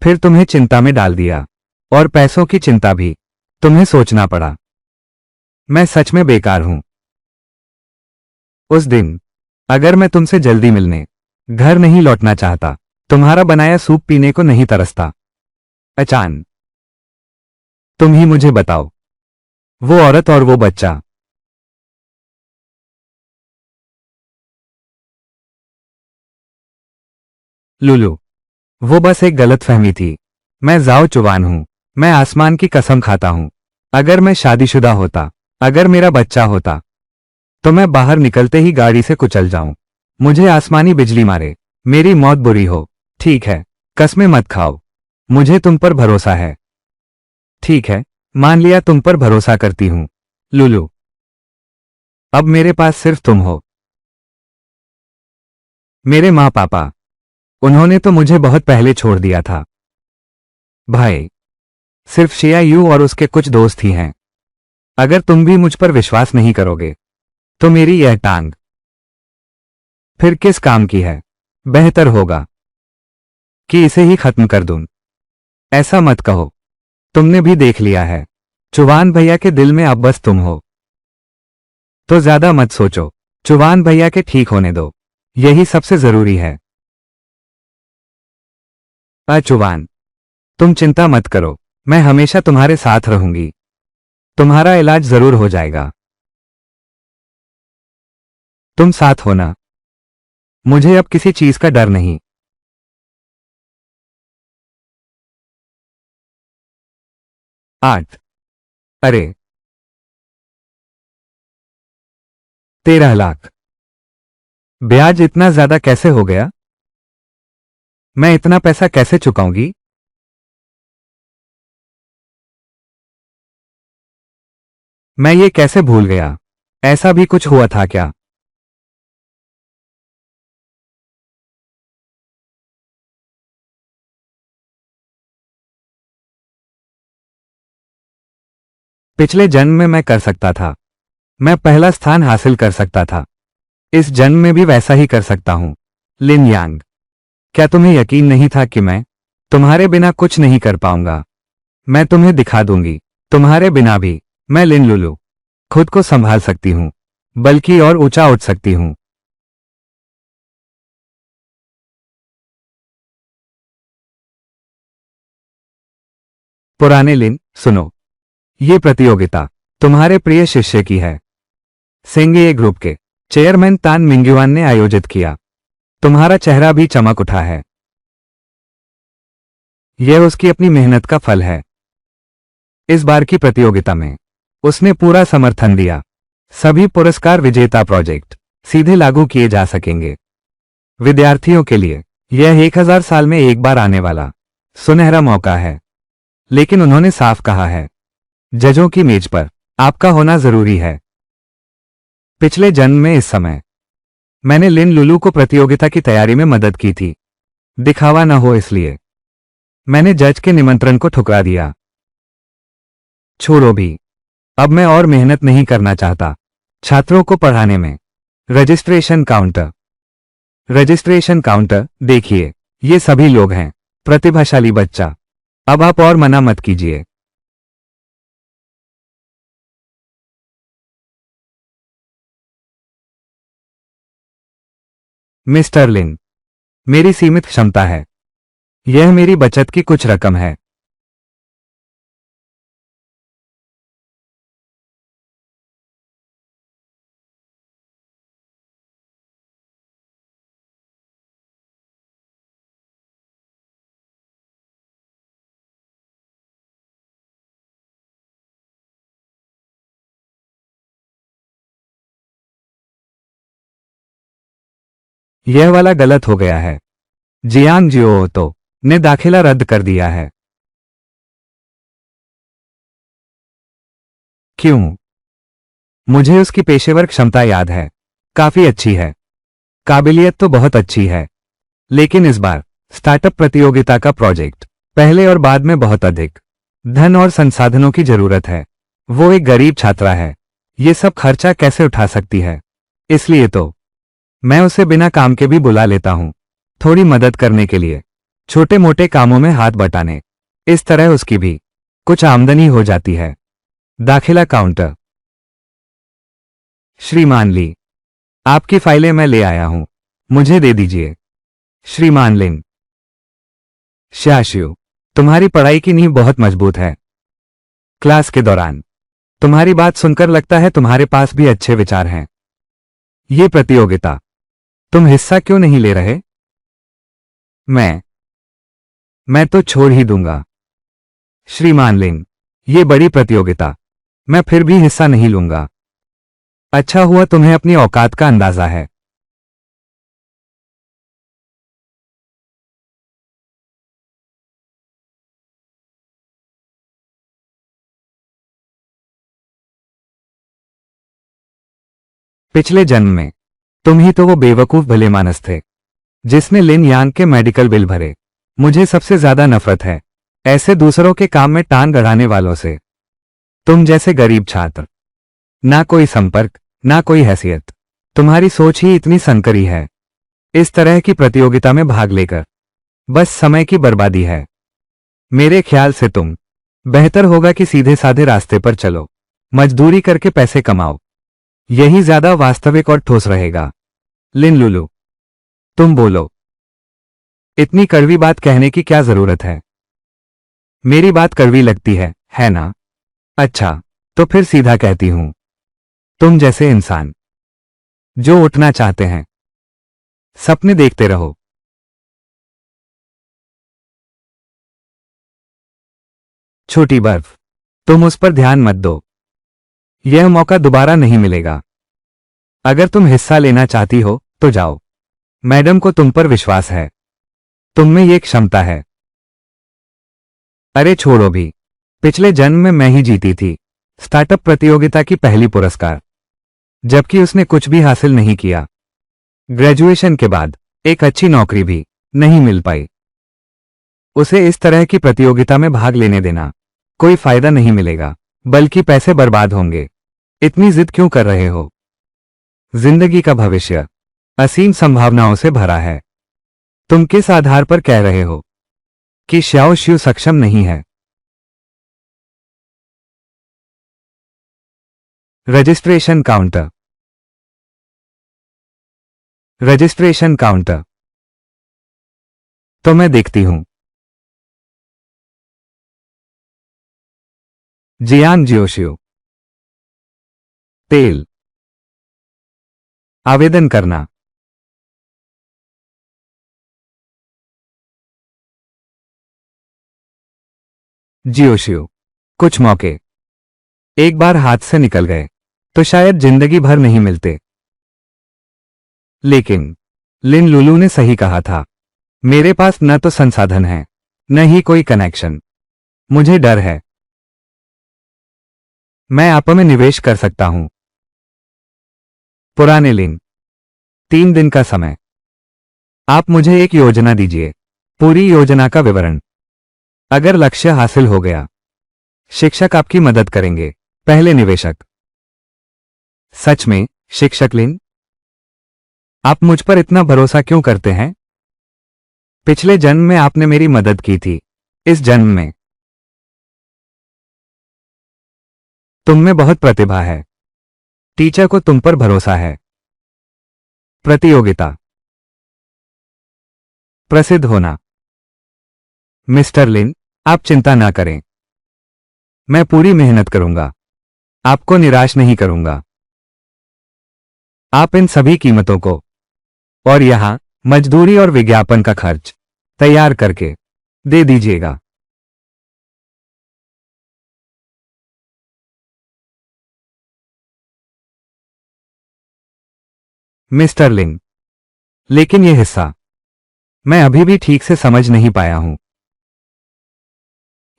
फिर तुम्हें चिंता में डाल दिया, और पैसों की चिंता भी। तुम्हें सोचना पड़ा। मैं सच में बेकार हूं। उस दिन अगर मैं तुमसे जल्दी मिलने घर नहीं लौटना चाहता, तुम्हारा बनाया सूप पीने को नहीं तरसता। अचान, तुम ही मुझे बताओ, वो औरत और वो बच्चा। लुलू, वो बस एक गलतफहमी थी। मैं जाओ चुवान हूं। मैं आसमान की कसम खाता हूं, अगर मैं शादीशुदा होता, अगर मेरा बच्चा होता, तो मैं बाहर निकलते ही गाड़ी से कुचल जाऊं। मुझे आसमानी बिजली मारे, मेरी मौत बुरी हो। ठीक है, कस्में मत खाओ। मुझे तुम पर भरोसा है। ठीक है, मान लिया तुम पर भरोसा करती हूं। लुलू, अब मेरे पास सिर्फ तुम हो। मेरे माँ पापा, उन्होंने तो मुझे बहुत पहले छोड़ दिया था। भाई, सिर्फ शिया यू और उसके कुछ दोस्त ही हैं। अगर तुम भी मुझ पर विश्वास नहीं करोगे तो मेरी यह टांग फिर किस काम की है? बेहतर होगा कि इसे ही खत्म कर दूं। ऐसा मत कहो, तुमने भी देख लिया है। चुवान भैया के दिल में अब बस तुम हो। तो ज्यादा मत सोचो, चुवान भैया के ठीक होने दो, यही सबसे जरूरी है। चुवान, तुम चिंता मत करो, मैं हमेशा तुम्हारे साथ रहूंगी। तुम्हारा इलाज जरूर हो जाएगा। तुम साथ हो ना? मुझे अब किसी चीज का डर नहीं। 8। अरे, 13 लाख। ब्याज इतना ज्यादा कैसे हो गया? मैं इतना पैसा कैसे चुकाऊंगी? मैं ये कैसे भूल गया? ऐसा भी कुछ हुआ था क्या? पिछले जन्म में मैं कर सकता था। मैं पहला स्थान हासिल कर सकता था। इस जन्म में भी वैसा ही कर सकता हूं। लिन यांग, क्या तुम्हें यकीन नहीं था कि मैं तुम्हारे बिना कुछ नहीं कर पाऊंगा? मैं तुम्हें दिखा दूंगी, तुम्हारे बिना भी मैं लिन लुलु खुद को संभाल सकती हूं, बल्कि और ऊंचा उठ सकती हूं। पुराने लिन, सुनो, ये प्रतियोगिता तुम्हारे प्रिय शिष्य की है। सेंगे ग्रुप के चेयरमैन तान मिंग्युआन ने आयोजित किया। तुम्हारा चेहरा भी चमक उठा है। यह उसकी अपनी मेहनत का फल है। इस बार की प्रतियोगिता में उसने पूरा समर्थन दिया। सभी पुरस्कार विजेता प्रोजेक्ट सीधे लागू किए जा सकेंगे। विद्यार्थियों के लिए यह 1000 साल में एक बार आने वाला सुनहरा मौका है। लेकिन उन्होंने साफ कहा है, जजों की मेज पर आपका होना जरूरी है। पिछले जन्म में इस समय मैंने लिन लुलु को प्रतियोगिता की तैयारी में मदद की थी। दिखावा न हो इसलिए मैंने जज के निमंत्रण को ठुकरा दिया। छोड़ो भी, अब मैं और मेहनत नहीं करना चाहता। छात्रों को पढ़ाने में रजिस्ट्रेशन काउंटर, रजिस्ट्रेशन काउंटर देखिए, ये सभी लोग हैं। प्रतिभाशाली बच्चा, अब आप और मना मत कीजिए। मिस्टर लिन, मेरी सीमित क्षमता है। यह मेरी बचत की कुछ रकम है। यह वाला गलत हो गया है। जियांग जिओतो ने दाखिला रद्द कर दिया है। क्यों? मुझे उसकी पेशेवर क्षमता याद है। काफी अच्छी है। काबिलियत तो बहुत अच्छी है। लेकिन इस बार स्टार्टअप प्रतियोगिता का प्रोजेक्ट पहले और बाद में बहुत अधिक धन और संसाधनों की जरूरत है। वो एक गरीब छात्रा है। ये सब खर्चा कैसे उठा सकती है? इसलिए तो मैं उसे बिना काम के भी बुला लेता हूं, थोड़ी मदद करने के लिए, छोटे मोटे कामों में हाथ बटाने। इस तरह उसकी भी कुछ आमदनी हो जाती है। दाखिला काउंटर। श्रीमान ली, आपकी फाइलें मैं ले आया हूं, मुझे दे दीजिए। श्रीमान लिन, श्याश्यू, तुम्हारी पढ़ाई की नींव बहुत मजबूत है। क्लास के दौरान तुम्हारी बात सुनकर लगता है तुम्हारे पास भी अच्छे विचार हैं। ये प्रतियोगिता तुम हिस्सा क्यों नहीं ले रहे? मैं तो छोड़ ही दूंगा। श्रीमान लिन, ये बड़ी प्रतियोगिता, मैं फिर भी हिस्सा नहीं लूंगा। अच्छा हुआ तुम्हें अपनी औकात का अंदाजा है। पिछले जन्म में तुम ही तो वो बेवकूफ भले मानस थे जिसने लिन यांग के मेडिकल बिल भरे। मुझे सबसे ज्यादा नफरत है ऐसे दूसरों के काम में टांग अड़ाने वालों से। तुम जैसे गरीब छात्र, ना कोई संपर्क, ना कोई हैसियत। तुम्हारी सोच ही इतनी संकरी है। इस तरह की प्रतियोगिता में भाग लेकर बस समय की बर्बादी है। मेरे ख्याल से तुम बेहतर होगा कि सीधे साधे रास्ते पर चलो, मजदूरी करके पैसे कमाओ। यही ज्यादा वास्तविक और ठोस रहेगा। लिन लुलु, तुम बोलो। इतनी कड़वी बात कहने की क्या जरूरत है? मेरी बात कड़वी लगती है ना? अच्छा, तो फिर सीधा कहती हूं। तुम जैसे इंसान जो उठना चाहते हैं, सपने देखते रहो। छोटी बर्फ, तुम उस पर ध्यान मत दो। यह मौका दोबारा नहीं मिलेगा। अगर तुम हिस्सा लेना चाहती हो तो जाओ। मैडम को तुम पर विश्वास है। तुम में ये क्षमता है। अरे छोड़ो भी, पिछले जन्म में मैं ही जीती थी स्टार्टअप प्रतियोगिता की पहली पुरस्कार, जबकि उसने कुछ भी हासिल नहीं किया। ग्रेजुएशन के बाद एक अच्छी नौकरी भी नहीं मिल पाई। उसे इस तरह की प्रतियोगिता में भाग लेने देना, कोई फायदा नहीं मिलेगा, बल्कि पैसे बर्बाद होंगे। इतनी जिद क्यों कर रहे हो? जिंदगी का भविष्य असीम संभावनाओं से भरा है। तुम किस आधार पर कह रहे हो कि श्याओ शिव सक्षम नहीं है? Registration counter. Registration counter. तो मैं देखती हूं। जियांग जियोशियो। तेल। आवेदन करना। जियोशियो। कुछ मौके एक बार हाथ से निकल गए तो शायद जिंदगी भर नहीं मिलते। लेकिन लिन लुलू ने सही कहा था। मेरे पास न तो संसाधन है, न ही कोई कनेक्शन। मुझे डर है। मैं आप में निवेश कर सकता हूं। पुराने लिन। 3 दिन का समय। आप मुझे एक योजना दीजिए, पूरी योजना का विवरण। अगर लक्ष्य हासिल हो गया, शिक्षक आपकी मदद करेंगे। पहले निवेशक। सच में शिक्षक लिन, आप मुझ पर इतना भरोसा क्यों करते हैं? पिछले जन्म में आपने मेरी मदद की थी। इस जन्म में तुम में बहुत प्रतिभा है। टीचर को तुम पर भरोसा है। प्रतियोगिता। प्रसिद्ध होना। मिस्टर लिन, आप चिंता ना करें। मैं पूरी मेहनत करूंगा। आपको निराश नहीं करूंगा। आप इन सभी कीमतों को और यहां मजदूरी और विज्ञापन का खर्च तैयार करके दे दीजिएगा। मिस्टर लिन, लेकिन यह हिस्सा मैं अभी भी ठीक से समझ नहीं पाया हूं।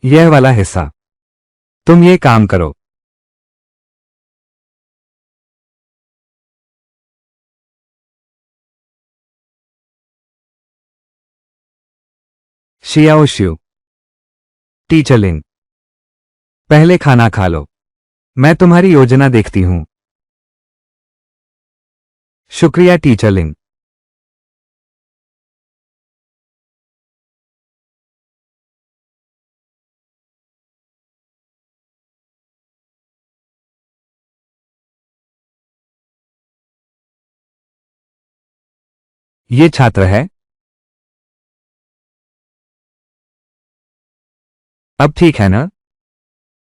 यह वाला हिस्सा। तुम ये काम करो। शियाओ शिव। टीचर लिन, पहले खाना खा लो। मैं तुम्हारी योजना देखती हूं। शुक्रिया टीचर लिन। ये छात्र है। अब ठीक है ना?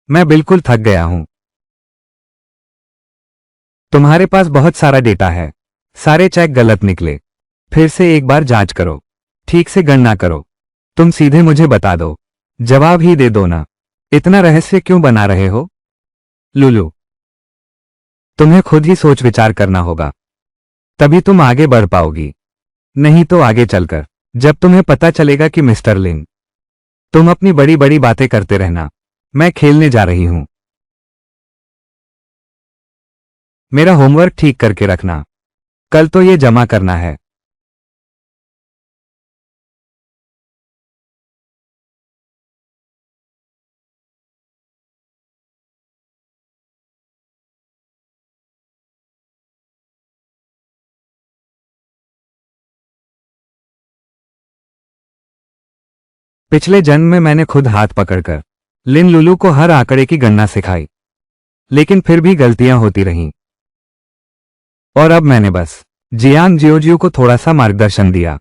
मैं बिल्कुल थक गया हूं। तुम्हारे पास बहुत सारा डेटा है। सारे चेक गलत निकले। फिर से एक बार जांच करो। ठीक से गणना करो। तुम सीधे मुझे बता दो। जवाब ही दे दो ना। इतना रहस्य क्यों बना रहे हो? लुलू, तुम्हें खुद ही सोच विचार करना होगा, तभी तुम आगे बढ़ पाओगी। नहीं तो आगे चलकर जब तुम्हें पता चलेगा कि मिस्टर लिन, तुम अपनी बड़ी बड़ी बातें करते रहना। मैं खेलने जा रही हूं। मेरा होमवर्क ठीक करके रखना। कल तो ये जमा करना है। पिछले जन्म में मैंने खुद हाथ पकड़कर लिन लुलू को हर आंकड़े की गणना सिखाई, लेकिन फिर भी गलतियां होती रहीं। और अब मैंने बस जियांग जियोजियो को थोड़ा सा मार्गदर्शन दिया।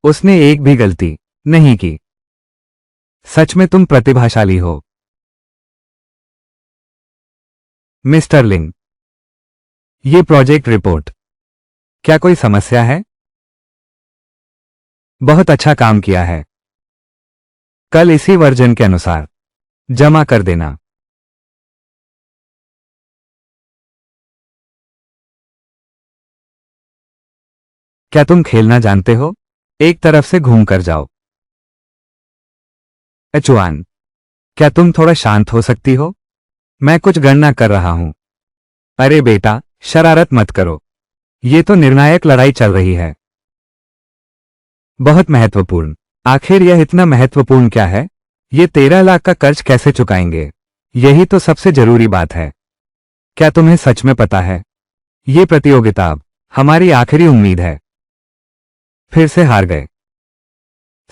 उसने एक भी गलती नहीं की। सच में तुम प्रतिभाशाली हो। मिस्टर लिन, ये प्रोजेक्ट रिपोर्ट, क्या कोई समस्या है? बहुत अच्छा काम किया है। कल इसी वर्जन के अनुसार जमा कर देना। क्या तुम खेलना जानते हो? एक तरफ से घूम कर जाओ। अचुआन, क्या तुम थोड़ा शांत हो सकती हो? मैं कुछ गणना कर रहा हूं। अरे बेटा, शरारत मत करो। ये तो निर्णायक लड़ाई चल रही है। बहुत महत्वपूर्ण। आखिर यह इतना महत्वपूर्ण क्या है? ये 13 लाख का कर्ज कैसे चुकाएंगे? यही तो सबसे जरूरी बात है। क्या तुम्हें सच में पता है? ये प्रतियोगिता अब हमारी आखिरी उम्मीद है। फिर से हार गए।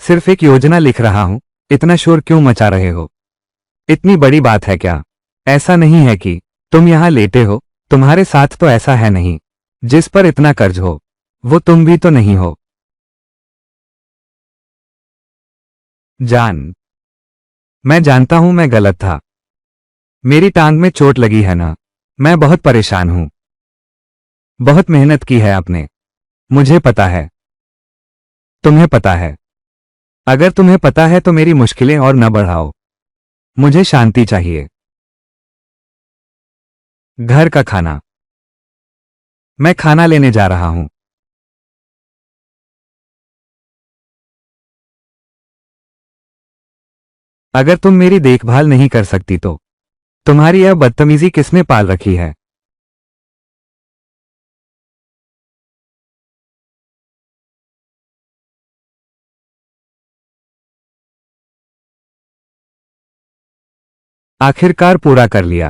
सिर्फ एक योजना लिख रहा हूं, इतना शोर क्यों मचा रहे हो? इतनी बड़ी बात है क्या? ऐसा नहीं है कि तुम यहां लेटे हो, तुम्हारे साथ तो ऐसा है नहीं। जिस पर इतना कर्ज हो, वो तुम भी तो नहीं हो। जान, मैं जानता हूं मैं गलत था। मेरी टांग में चोट लगी है ना, मैं बहुत परेशान हूं। बहुत मेहनत की है आपने, मुझे पता है। तुम्हें पता है। अगर तुम्हें पता है तो मेरी मुश्किलें और न बढ़ाओ। मुझे शांति चाहिए। घर का खाना। मैं खाना लेने जा रहा हूं। अगर तुम मेरी देखभाल नहीं कर सकती तो तुम्हारी यह बदतमीजी किसने पाल रखी है? आखिरकार पूरा कर लिया।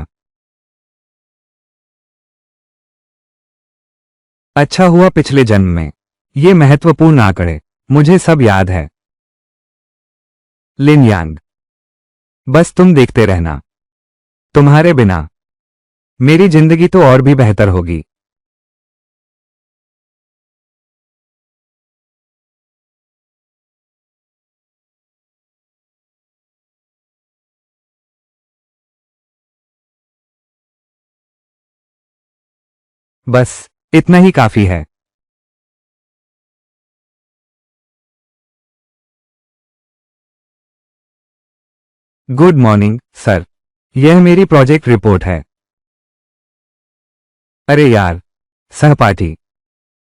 अच्छा हुआ पिछले जन्म में। ये महत्वपूर्ण आंकड़े, मुझे सब याद है। लिन यांग, बस तुम देखते रहना। तुम्हारे बिना मेरी जिंदगी तो और भी बेहतर होगी। बस इतना ही काफी है। गुड मॉर्निंग सर, यह मेरी प्रोजेक्ट रिपोर्ट है। अरे यार, सहपाठी,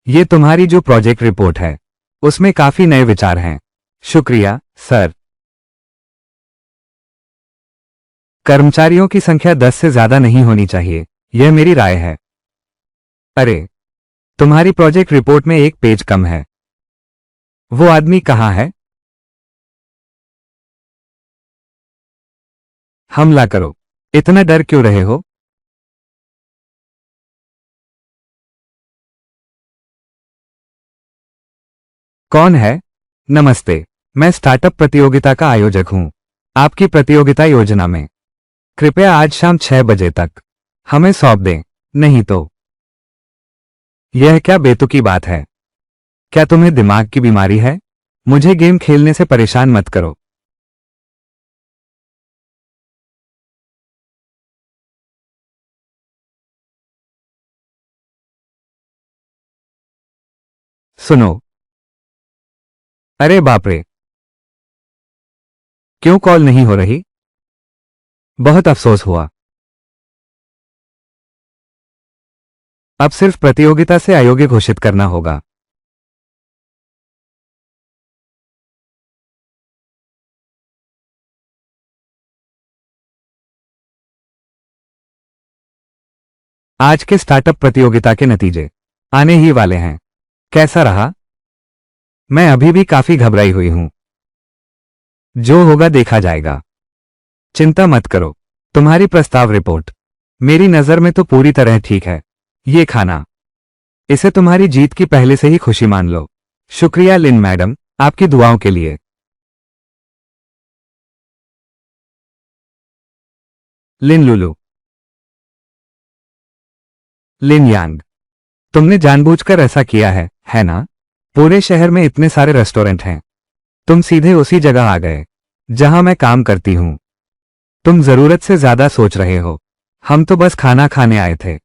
ये तुम्हारी जो प्रोजेक्ट रिपोर्ट है उसमें काफी नए विचार हैं। शुक्रिया सर। कर्मचारियों की संख्या 10 से ज्यादा नहीं होनी चाहिए, यह मेरी राय है। अरे, तुम्हारी प्रोजेक्ट रिपोर्ट में एक पेज कम है। वो आदमी कहाँ है? हमला करो। इतना डर क्यों रहे हो? कौन है? नमस्ते, मैं स्टार्टअप प्रतियोगिता का आयोजक हूं। आपकी प्रतियोगिता योजना में कृपया आज शाम 6 बजे तक हमें सौंप दें, नहीं तो। यह क्या बेतुकी बात है? क्या तुम्हें दिमाग की बीमारी है? मुझे गेम खेलने से परेशान मत करो। सुनो। अरे बाप रे, क्यों कॉल नहीं हो रही? बहुत अफसोस हुआ। अब सिर्फ प्रतियोगिता से अयोग्य घोषित करना होगा। आज के स्टार्टअप प्रतियोगिता के नतीजे आने ही वाले हैं। कैसा रहा? मैं अभी भी काफी घबराई हुई हूं। जो होगा देखा जाएगा। चिंता मत करो। तुम्हारी प्रस्ताव रिपोर्ट मेरी नजर में तो पूरी तरह ठीक है। ये खाना, इसे तुम्हारी जीत की पहले से ही खुशी मान लो। शुक्रिया लिन मैडम, आपकी दुआओं के लिए। लिन लुलू। लिन यांग, तुमने जानबूझकर ऐसा किया है ना? पूरे शहर में इतने सारे रेस्टोरेंट हैं, तुम सीधे उसी जगह आ गए जहां मैं काम करती हूं। तुम जरूरत से ज्यादा सोच रहे हो। हम तो बस खाना खाने आए थे।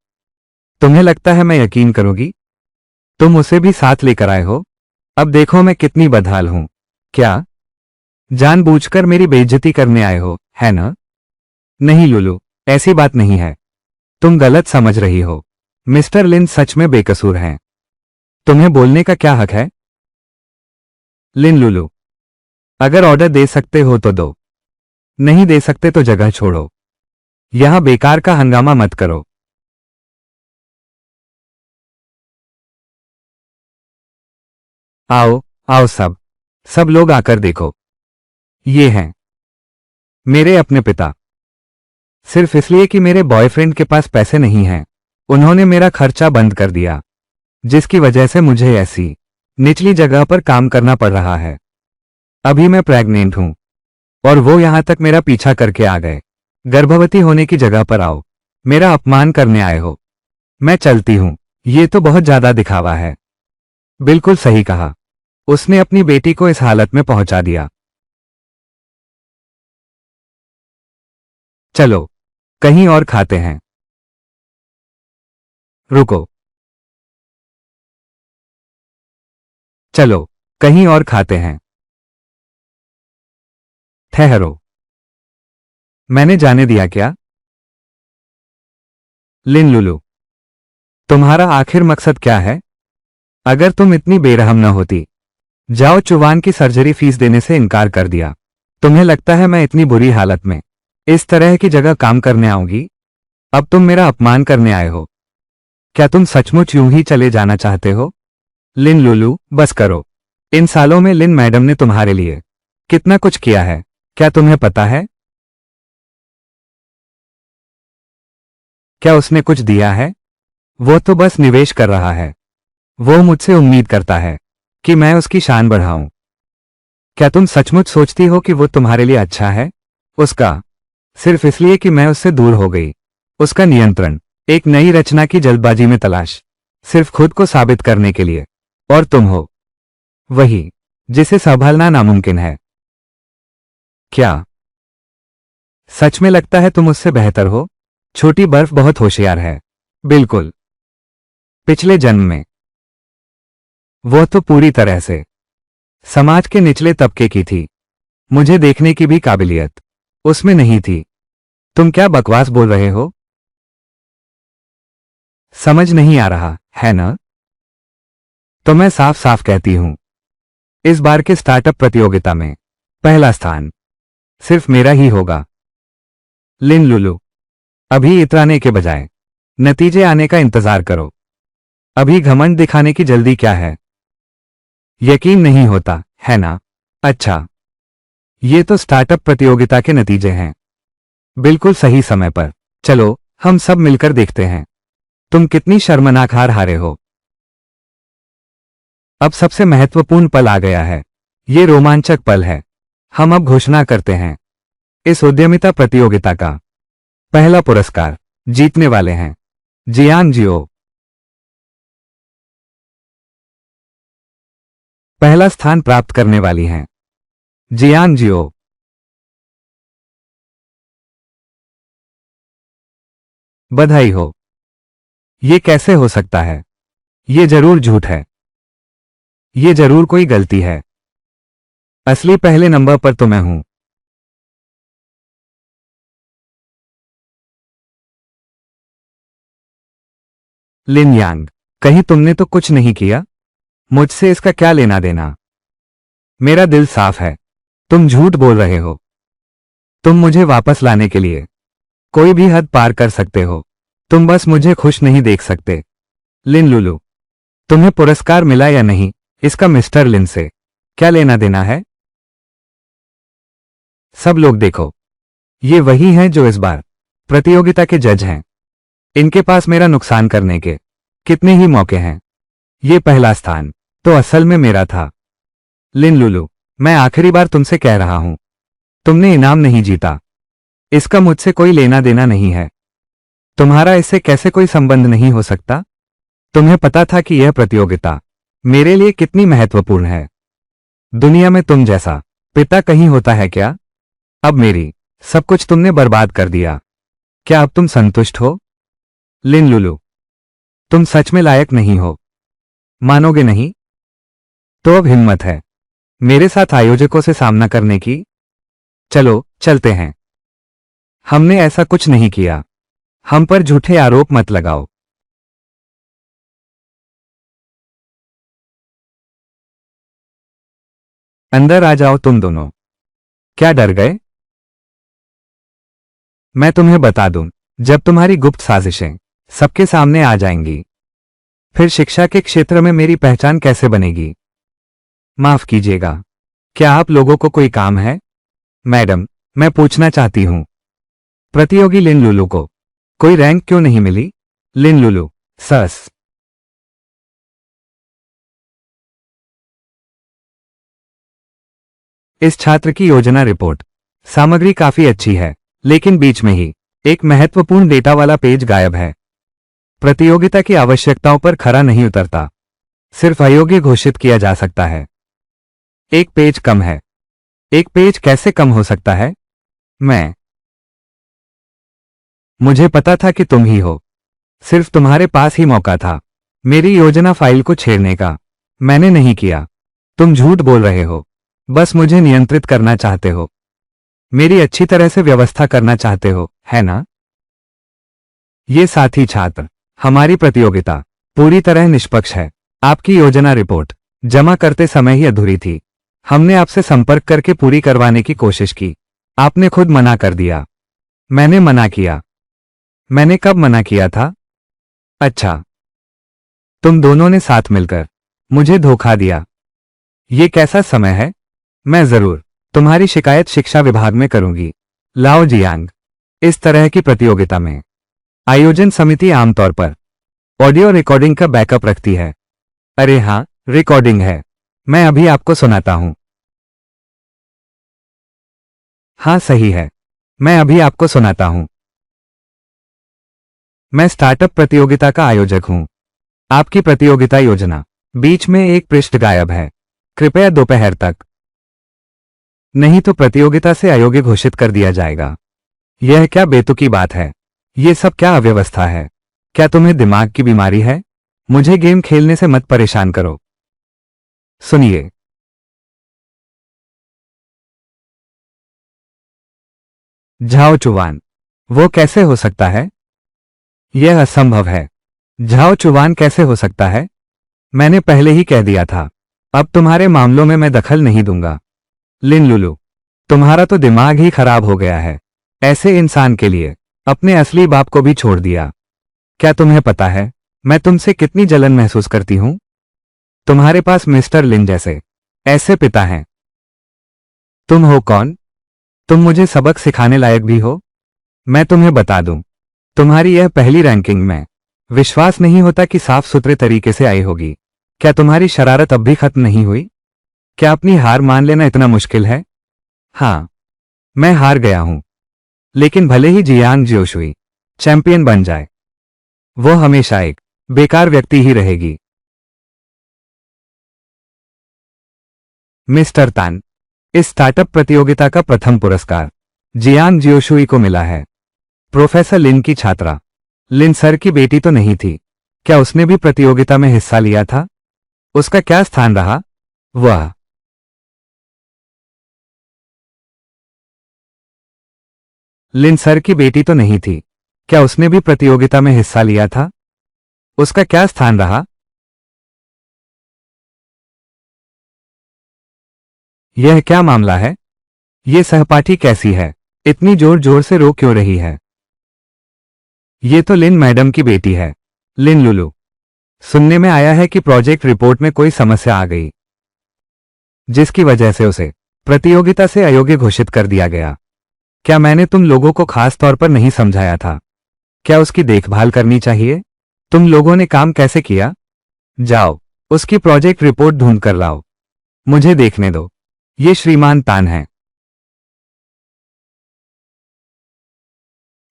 तुम्हें लगता है मैं यकीन करूंगी? तुम उसे भी साथ लेकर आए हो। अब देखो मैं कितनी बदहाल हूं। क्या जानबूझकर मेरी बेइज्जती करने आए हो, है ना? नहीं लुलू, ऐसी बात नहीं है। तुम गलत समझ रही हो। मिस्टर लिन सच में बेकसूर हैं। तुम्हें बोलने का क्या हक है? लिन लुलू, अगर ऑर्डर दे सकते हो तो दो, नहीं दे सकते तो जगह छोड़ो। यहां बेकार का हंगामा मत करो। आओ, आओ सब सब लोग आकर देखो। ये हैं मेरे अपने पिता। सिर्फ इसलिए कि मेरे बॉयफ्रेंड के पास पैसे नहीं हैं, उन्होंने मेरा खर्चा बंद कर दिया। जिसकी वजह से मुझे ऐसी निचली जगह पर काम करना पड़ रहा है। अभी मैं प्रेग्नेंट हूं और वो यहां तक मेरा पीछा करके आ गए। गर्भवती होने की जगह पर आओ, मेरा अपमान करने आए हो। मैं चलती हूं। ये तो बहुत ज्यादा दिखावा है। बिल्कुल सही कहा। उसने अपनी बेटी को इस हालत में पहुंचा दिया। चलो कहीं और खाते हैं। रुको, चलो कहीं और खाते हैं। ठहरो, मैंने जाने दिया क्या? लिन लुलू, तुम्हारा आखिर मकसद क्या है? अगर तुम इतनी बेरहम न होती। जाओ, चुवान की सर्जरी फीस देने से इनकार कर दिया। तुम्हें लगता है मैं इतनी बुरी हालत में इस तरह की जगह काम करने आऊंगी? अब तुम मेरा अपमान करने आए हो। क्या तुम सचमुच यूं ही चले जाना चाहते हो? लिन लुलू, बस करो। इन सालों में लिन मैडम ने तुम्हारे लिए कितना कुछ किया है, क्या तुम्हें पता है? क्या उसने कुछ दिया है? वो तो बस निवेश कर रहा है। वो मुझसे उम्मीद करता है कि मैं उसकी शान बढ़ाऊं। क्या तुम सचमुच सोचती हो कि वो तुम्हारे लिए अच्छा है? उसका सिर्फ इसलिए कि मैं उससे दूर हो गई। उसका नियंत्रण, एक नई रचना की जल्दबाजी में तलाश, सिर्फ खुद को साबित करने के लिए। और तुम हो वही जिसे संभालना नामुमकिन है। क्या सच में लगता है तुम उससे बेहतर हो? छोटी बर्फ बहुत होशियार है। बिल्कुल। पिछले जन्म में वो तो पूरी तरह से समाज के निचले तबके की थी। मुझे देखने की भी काबिलियत उसमें नहीं थी। तुम क्या बकवास बोल रहे हो? समझ नहीं आ रहा है ना? तो मैं साफ साफ कहती हूं, इस बार के स्टार्टअप प्रतियोगिता में पहला स्थान सिर्फ मेरा ही होगा। लिन लुलू, अभी इतराने के बजाय नतीजे आने का इंतजार करो। अभी घमंड दिखाने की जल्दी क्या है? यकीन नहीं होता है ना? अच्छा, ये तो स्टार्टअप प्रतियोगिता के नतीजे हैं। बिल्कुल सही समय पर। चलो हम सब मिलकर देखते हैं तुम कितनी शर्मनाक हार हारे हो। अब सबसे महत्वपूर्ण पल आ गया है। ये रोमांचक पल है। हम अब घोषणा करते हैं इस उद्यमिता प्रतियोगिता का पहला पुरस्कार जीतने वाले हैं जियांग जियो। पहला स्थान प्राप्त करने वाली हैं जियांग जियो। बधाई हो। ये कैसे हो सकता है? ये जरूर झूठ है। ये जरूर कोई गलती है। असली पहले नंबर पर तो मैं हूं। लिन यांग, कहीं तुमने तो कुछ नहीं किया? मुझसे इसका क्या लेना देना? मेरा दिल साफ है। तुम झूठ बोल रहे हो। तुम मुझे वापस लाने के लिए कोई भी हद पार कर सकते हो। तुम बस मुझे खुश नहीं देख सकते। लिन लुलू, तुम्हें पुरस्कार मिला या नहीं, इसका मिस्टर लिन से क्या लेना देना है? सब लोग देखो, ये वही हैं जो इस बार प्रतियोगिता के जज हैं। इनके पास मेरा नुकसान करने के कितने ही मौके हैं। ये पहला स्थान तो असल में मेरा था। लिन लुलू, मैं आखिरी बार तुमसे कह रहा हूं, तुमने इनाम नहीं जीता। इसका मुझसे कोई लेना देना नहीं है। तुम्हारा इससे कैसे कोई संबंध नहीं हो सकता? तुम्हें पता था कि यह प्रतियोगिता मेरे लिए कितनी महत्वपूर्ण है। दुनिया में तुम जैसा पिता कहीं होता है क्या? अब मेरी सब कुछ तुमने बर्बाद कर दिया। क्या अब तुम संतुष्ट हो? लिन लुलू, तुम सच में लायक नहीं हो। मानोगे नहीं? तो अब हिम्मत है मेरे साथ आयोजकों से सामना करने की? चलो चलते हैं। हमने ऐसा कुछ नहीं किया। हम पर झूठे आरोप मत लगाओ। अंदर आ जाओ तुम दोनों। क्या डर गए? मैं तुम्हें बता दूं, जब तुम्हारी गुप्त साजिशें सबके सामने आ जाएंगी, फिर शिक्षा के क्षेत्र में मेरी पहचान कैसे बनेगी? माफ कीजिएगा, क्या आप लोगों को कोई काम है? मैडम, मैं पूछना चाहती हूं, प्रतियोगी लिन लुलू को कोई रैंक क्यों नहीं मिली? लिन लुलू, सस इस छात्र की योजना रिपोर्ट सामग्री काफी अच्छी है, लेकिन बीच में ही एक महत्वपूर्ण डेटा वाला पेज गायब है। प्रतियोगिता की आवश्यकताओं पर खरा नहीं उतरता, सिर्फ अयोग्य घोषित किया जा सकता है। एक पेज कम है। एक पेज कैसे कम हो सकता है? मुझे पता था कि तुम ही हो। सिर्फ तुम्हारे पास ही मौका था मेरी योजना फाइल को छेड़ने का। मैंने नहीं किया। तुम झूठ बोल रहे हो। बस मुझे नियंत्रित करना चाहते हो, मेरी अच्छी तरह से व्यवस्था करना चाहते हो, है ना? ये साथी छात्र, हमारी प्रतियोगिता पूरी तरह निष्पक्ष है। आपकी योजना रिपोर्ट जमा करते समय ही अधूरी थी। हमने आपसे संपर्क करके पूरी करवाने की कोशिश की। आपने खुद मना कर दिया। मैंने मना किया। मैंने कब मना किया था? अच्छा, तुम दोनों ने साथ मिलकर मुझे धोखा दिया। ये कैसा समय है? मैं जरूर तुम्हारी शिकायत शिक्षा विभाग में करूंगी। लाओ जियांग, इस तरह की प्रतियोगिता में आयोजन समिति आमतौर पर ऑडियो रिकॉर्डिंग का बैकअप रखती है। अरे हाँ, रिकॉर्डिंग है। मैं अभी आपको सुनाता हूं। हाँ सही है, मैं अभी आपको सुनाता हूं। मैं स्टार्टअप प्रतियोगिता का आयोजक हूं। आपकी प्रतियोगिता योजना बीच में एक पृष्ठ गायब है। कृपया दोपहर तक, नहीं तो प्रतियोगिता से अयोग्य घोषित कर दिया जाएगा। यह क्या बेतुकी बात है? ये सब क्या अव्यवस्था है? क्या तुम्हें दिमाग की बीमारी है? मुझे गेम खेलने से मत परेशान करो। सुनिए, झाओ चुवान, वो कैसे हो सकता है? यह असंभव है। झाओ चुवान कैसे हो सकता है? मैंने पहले ही कह दिया था। अब तुम्हारे मामलों में मैं दखल नहीं दूंगा। लिन लुलू, तुम्हारा तो दिमाग ही खराब हो गया है। ऐसे इंसान के लिए अपने असली बाप को भी छोड़ दिया। क्या तुम्हें पता है मैं तुमसे कितनी जलन महसूस करती हूं? तुम्हारे पास मिस्टर लिन जैसे ऐसे पिता हैं। तुम हो कौन? तुम मुझे सबक सिखाने लायक भी हो? मैं तुम्हें बता दूं, तुम्हारी यह पहली रैंकिंग में विश्वास नहीं होता कि साफ सुथरे तरीके से आई होगी। क्या तुम्हारी शरारत अब भी खत्म नहीं हुई? क्या अपनी हार मान लेना इतना मुश्किल है? हाँ, मैं हार गया हूं, लेकिन भले ही जियांग जियोशुई चैंपियन बन जाए, वो हमेशा एक बेकार व्यक्ति ही रहेगी। मिस्टर तान, इस स्टार्टअप प्रतियोगिता का प्रथम पुरस्कार जियांग जियोशुई को मिला है। प्रोफेसर लिन की छात्रा। लिन सर की बेटी तो नहीं थी? क्या उसने भी प्रतियोगिता में हिस्सा लिया था? उसका क्या स्थान रहा? वह लिन सर की बेटी तो नहीं थी? क्या उसने भी प्रतियोगिता में हिस्सा लिया था? उसका क्या स्थान रहा? यह क्या मामला है? ये सहपाठी कैसी है? इतनी जोर जोर से रो क्यों रही है? ये तो लिन मैडम की बेटी है, लिन लुलू। सुनने में आया है कि प्रोजेक्ट रिपोर्ट में कोई समस्या आ गई, जिसकी वजह से उसे प्रतियोगिता से अयोग्य घोषित कर दिया गया। क्या मैंने तुम लोगों को खास तौर पर नहीं समझाया था? क्या उसकी देखभाल करनी चाहिए? तुम लोगों ने काम कैसे किया? जाओ, उसकी प्रोजेक्ट रिपोर्ट ढूंढ कर लाओ। मुझे देखने दो। ये श्रीमान तान है।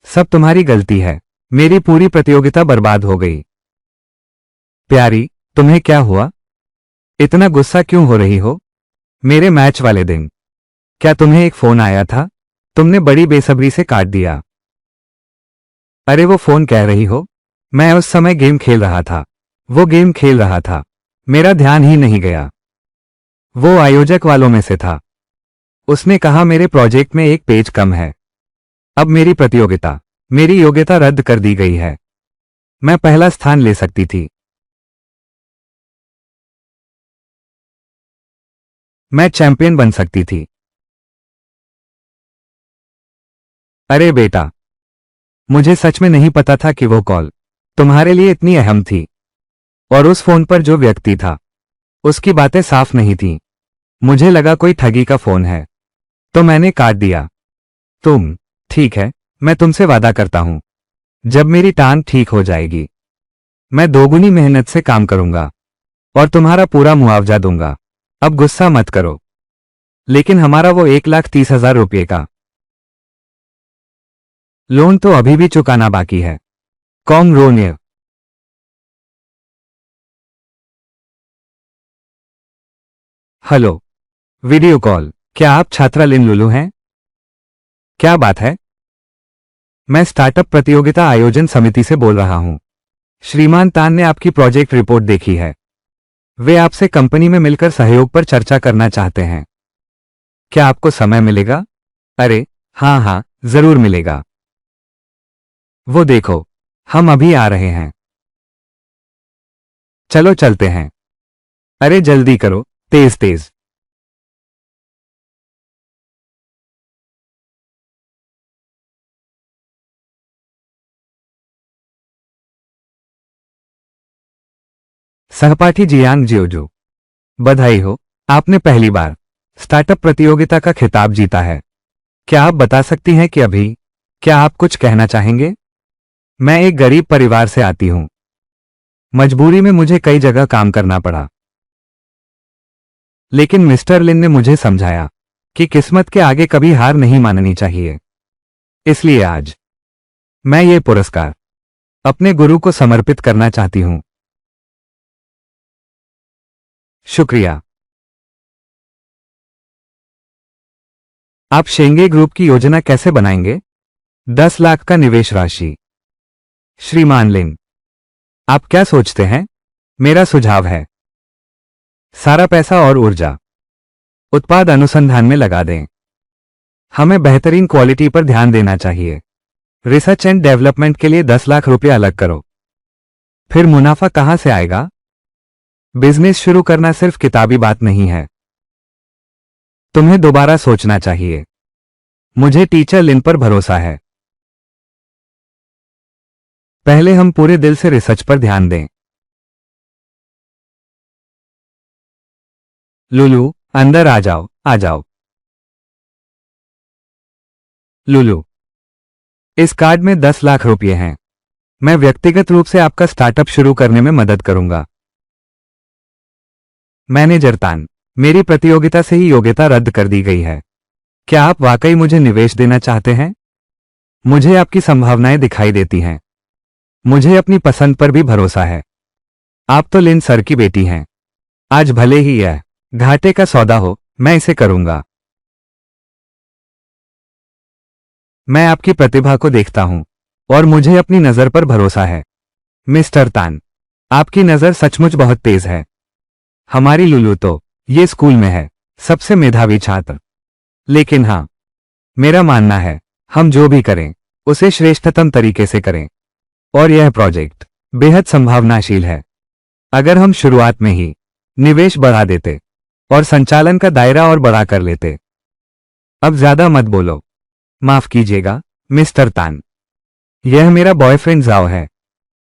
सब तुम्हारी गलती है। मेरी पूरी प्रतियोगिता बर्बाद हो गई। प्यारी, तुम्हें क्या हुआ? इतना गुस्सा क्यों हो रही हो? मेरे मैच वाले दिन क्या तुम्हें एक फोन आया था? तुमने बड़ी बेसब्री से काट दिया। अरे वो फोन कह रही हो? मैं उस समय गेम खेल रहा था। वो गेम खेल रहा था, मेरा ध्यान ही नहीं गया। वो आयोजक वालों में से था। उसने कहा मेरे प्रोजेक्ट में एक पेज कम है। अब मेरी प्रतियोगिता, मेरी योग्यता रद्द कर दी गई है। मैं पहला स्थान ले सकती थी। मैं चैंपियन बन सकती थी। अरे बेटा, मुझे सच में नहीं पता था कि वो कॉल तुम्हारे लिए इतनी अहम थी। और उस फोन पर जो व्यक्ति था, उसकी बातें साफ नहीं थीं। मुझे लगा कोई ठगी का फोन है, तो मैंने काट दिया। ठीक है, मैं तुमसे वादा करता हूं, जब मेरी टांग ठीक हो जाएगी, मैं दोगुनी मेहनत से काम करूंगा और तुम्हारा पूरा मुआवजा दूंगा। अब गुस्सा मत करो। लेकिन हमारा वो 1,30,000 रुपये का लोन तो अभी भी चुकाना बाकी है। कॉम रोनियर। हेलो। Video call. क्या आप छात्रा लिन लुलू हैं? क्या बात है? मैं स्टार्टअप प्रतियोगिता आयोजन समिति से बोल रहा हूं। श्रीमान तान ने आपकी प्रोजेक्ट रिपोर्ट देखी है। वे आपसे कंपनी में मिलकर सहयोग पर चर्चा करना चाहते हैं। क्या आपको समय मिलेगा? अरे हाँ हाँ, जरूर मिलेगा। वो देखो, हम अभी आ रहे हैं। चलो चलते हैं। अरे जल्दी करो, तेज तेज। सहपाठी जियांग जियोजो, बधाई हो, आपने पहली बार स्टार्टअप प्रतियोगिता का खिताब जीता है। क्या आप बता सकती हैं कि अभी क्या आप कुछ कहना चाहेंगे? मैं एक गरीब परिवार से आती हूं। मजबूरी में मुझे कई जगह काम करना पड़ा। लेकिन मिस्टर लिन ने मुझे समझाया कि किस्मत के आगे कभी हार नहीं माननी चाहिए। इसलिए आज मैं ये पुरस्कार अपने गुरु को समर्पित करना चाहती हूं। शुक्रिया। आप शेंगे ग्रुप की योजना कैसे बनाएंगे? 10 लाख का निवेश राशि। श्रीमान लिन, आप क्या सोचते हैं? मेरा सुझाव है सारा पैसा और ऊर्जा उत्पाद अनुसंधान में लगा दें। हमें बेहतरीन क्वालिटी पर ध्यान देना चाहिए। रिसर्च एंड डेवलपमेंट के लिए 10 लाख रुपए अलग करो। फिर मुनाफा कहां से आएगा? बिजनेस शुरू करना सिर्फ किताबी बात नहीं है। तुम्हें दोबारा सोचना चाहिए। मुझे टीचर लिन पर भरोसा है। पहले हम पूरे दिल से रिसर्च पर ध्यान दें। लुलू, अंदर आ जाओ, आ जाओ। लुलू, इस कार्ड में 10 लाख रुपए हैं। मैं व्यक्तिगत रूप से आपका स्टार्टअप शुरू करने में मदद करूंगा। मैनेजर तान, मेरी प्रतियोगिता से ही योग्यता रद्द कर दी गई है। क्या आप वाकई मुझे निवेश देना चाहते हैं? मुझे आपकी संभावनाएं दिखाई देती हैं। मुझे अपनी पसंद पर भी भरोसा है। आप तो लिन सर की बेटी हैं। आज भले ही यह घाटे का सौदा हो, मैं इसे करूंगा। मैं आपकी प्रतिभा को देखता हूं और मुझे अपनी नजर पर भरोसा है। मिस्टर तान, आपकी नजर सचमुच बहुत तेज है। हमारी लुलू तो ये स्कूल में है सबसे मेधावी छात्र। लेकिन हां, मेरा मानना है हम जो भी करें उसे श्रेष्ठतम तरीके से करें। और यह प्रोजेक्ट बेहद संभावनाशील है। अगर हम शुरुआत में ही निवेश बढ़ा देते और संचालन का दायरा और बड़ा कर लेते। अब ज्यादा मत बोलो। माफ कीजिएगा मिस्टर तान, यह मेरा बॉयफ्रेंड जाओ है।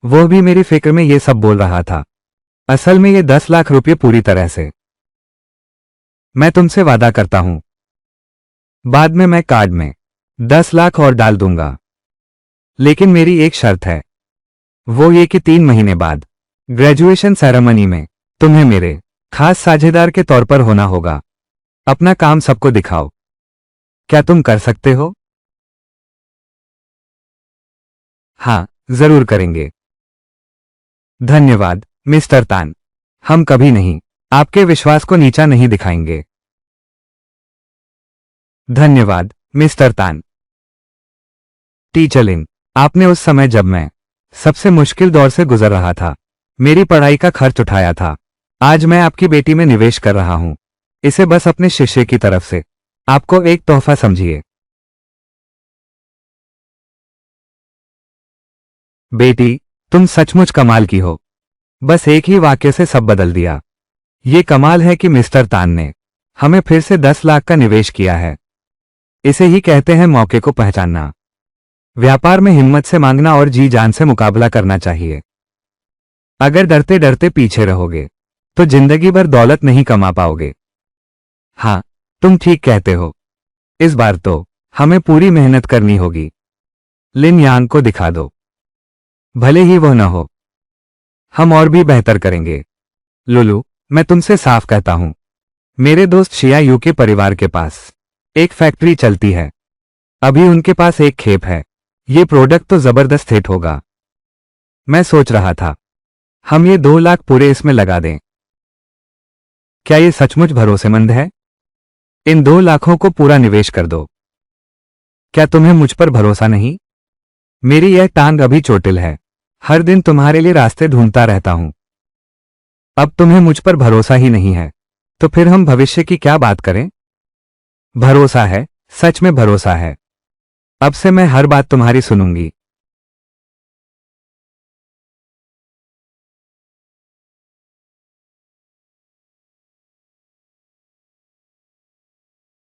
वो भी मेरी फिक्र में ये सब बोल रहा था। असल में ये 10 लाख रुपए पूरी तरह से मैं तुमसे वादा करता हूं। बाद में मैं कार्ड में 10 लाख और डाल दूंगा। लेकिन मेरी एक शर्त है। वो ये कि 3 महीने बाद ग्रेजुएशन सेरेमनी में तुम्हें मेरे खास साझेदार के तौर पर होना होगा। अपना काम सबको दिखाओ। क्या तुम कर सकते हो? हाँ, जरूर करेंगे। धन्यवाद मिस्टर तान। हम कभी नहीं आपके विश्वास को नीचा नहीं दिखाएंगे। धन्यवाद मिस्टर तान। टीचर लिन, आपने उस समय जब मैं सबसे मुश्किल दौर से गुजर रहा था, मेरी पढ़ाई का खर्च उठाया था। आज मैं आपकी बेटी में निवेश कर रहा हूं। इसे बस अपने शिष्य की तरफ से आपको एक तोहफा समझिए। बेटी, तुम सचमुच कमाल की हो। बस एक ही वाक्य से सब बदल दिया। ये कमाल है कि मिस्टर तान ने हमें फिर से 10 लाख का निवेश किया है। इसे ही कहते हैं मौके को पहचानना। व्यापार में हिम्मत से मांगना और जी जान से मुकाबला करना चाहिए। अगर डरते डरते पीछे रहोगे तो जिंदगी भर दौलत नहीं कमा पाओगे। हाँ, तुम ठीक कहते हो। इस बार तो हमें पूरी मेहनत करनी होगी। लिन यांग को दिखा दो। भले ही वो न हो, हम और भी बेहतर करेंगे। लुलू, मैं तुमसे साफ कहता हूं, मेरे दोस्त शिया यू के परिवार के पास एक फैक्ट्री चलती है। अभी उनके पास एक खेप है। ये प्रोडक्ट तो जबरदस्त हिट होगा। मैं सोच रहा था हम ये 2 लाख पूरे इसमें लगा दें। क्या ये सचमुच भरोसेमंद है? इन 2 लाखों को पूरा निवेश कर दो। क्या तुम्हें मुझ पर भरोसा नहीं? मेरी यह टांग अभी चोटिल है। हर दिन तुम्हारे लिए रास्ते ढूंढता रहता हूं। अब तुम्हें मुझ पर भरोसा ही नहीं है तो फिर हम भविष्य की क्या बात करें? भरोसा है, सच में भरोसा है। अब से मैं हर बात तुम्हारी सुनूंगी।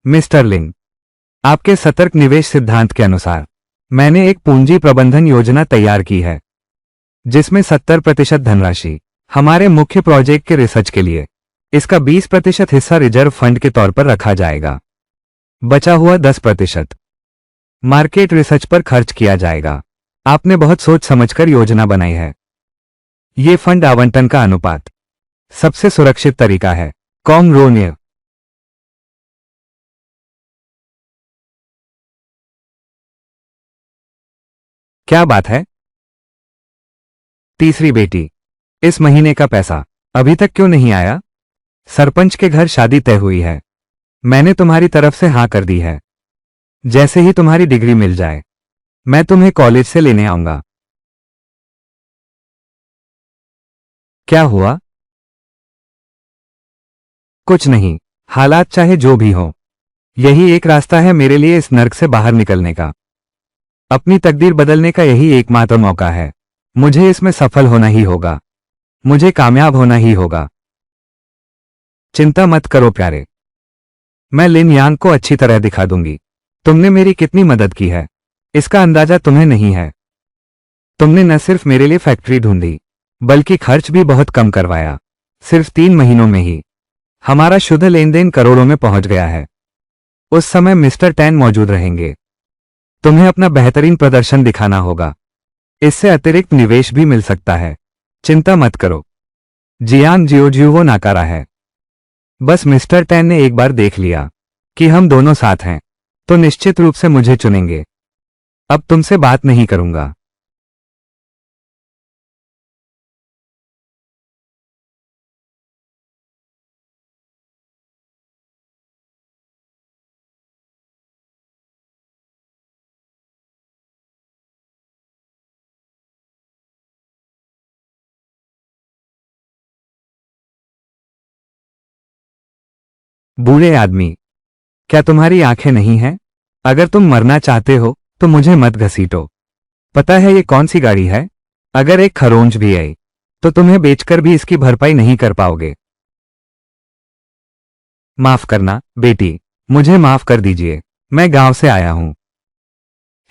मिस्टर लिंग, आपके सतर्क निवेश सिद्धांत के अनुसार मैंने एक पूंजी प्रबंधन योजना तैयार की है जिसमें 70% धनराशि हमारे मुख्य प्रोजेक्ट के रिसर्च के लिए, इसका 20% हिस्सा रिजर्व फंड के तौर पर रखा जाएगा। बचा हुआ 10% मार्केट रिसर्च पर खर्च किया जाएगा। आपने बहुत सोच समझकर योजना बनाई है। ये फंड आवंटन का अनुपात सबसे सुरक्षित तरीका है। कॉम रोनियर। क्या बात है? तीसरी बेटी, इस महीने का पैसा अभी तक क्यों नहीं आया? सरपंच के घर शादी तय हुई है। मैंने तुम्हारी तरफ से हां कर दी है। जैसे ही तुम्हारी डिग्री मिल जाए मैं तुम्हें कॉलेज से लेने आऊंगा। क्या हुआ? कुछ नहीं। हालात चाहे जो भी हो, यही एक रास्ता है मेरे लिए इस नर्क से बाहर निकलने का। अपनी तकदीर बदलने का यही एकमात्र मौका है। मुझे इसमें सफल होना ही होगा। मुझे कामयाब होना ही होगा। चिंता मत करो प्यारे। मैं लिन यांग को अच्छी तरह दिखा दूंगी। तुमने मेरी कितनी मदद की है इसका अंदाजा तुम्हें नहीं है। तुमने न सिर्फ मेरे लिए फैक्ट्री ढूंढी बल्कि खर्च भी बहुत कम करवाया। सिर्फ 3 महीनों में ही हमारा शुद्ध लेन देन करोड़ों में पहुंच गया है। उस समय मिस्टर टैन मौजूद रहेंगे। तुम्हें अपना बेहतरीन प्रदर्शन दिखाना होगा। इससे अतिरिक्त निवेश भी मिल सकता है। चिंता मत करो। जियांग जियोजियो नाकारा है। बस मिस्टर टैन ने एक बार देख लिया कि हम दोनों साथ हैं तो निश्चित रूप से मुझे चुनेंगे। अब तुमसे बात नहीं करूंगा। बूढ़े आदमी, क्या तुम्हारी आंखें नहीं हैं? अगर तुम मरना चाहते हो तो मुझे मत घसीटो। पता है ये कौन सी गाड़ी है? अगर एक खरोंच भी आई तो तुम्हें बेचकर भी इसकी भरपाई नहीं कर पाओगे। माफ करना बेटी, मुझे माफ कर दीजिए। मैं गांव से आया हूं।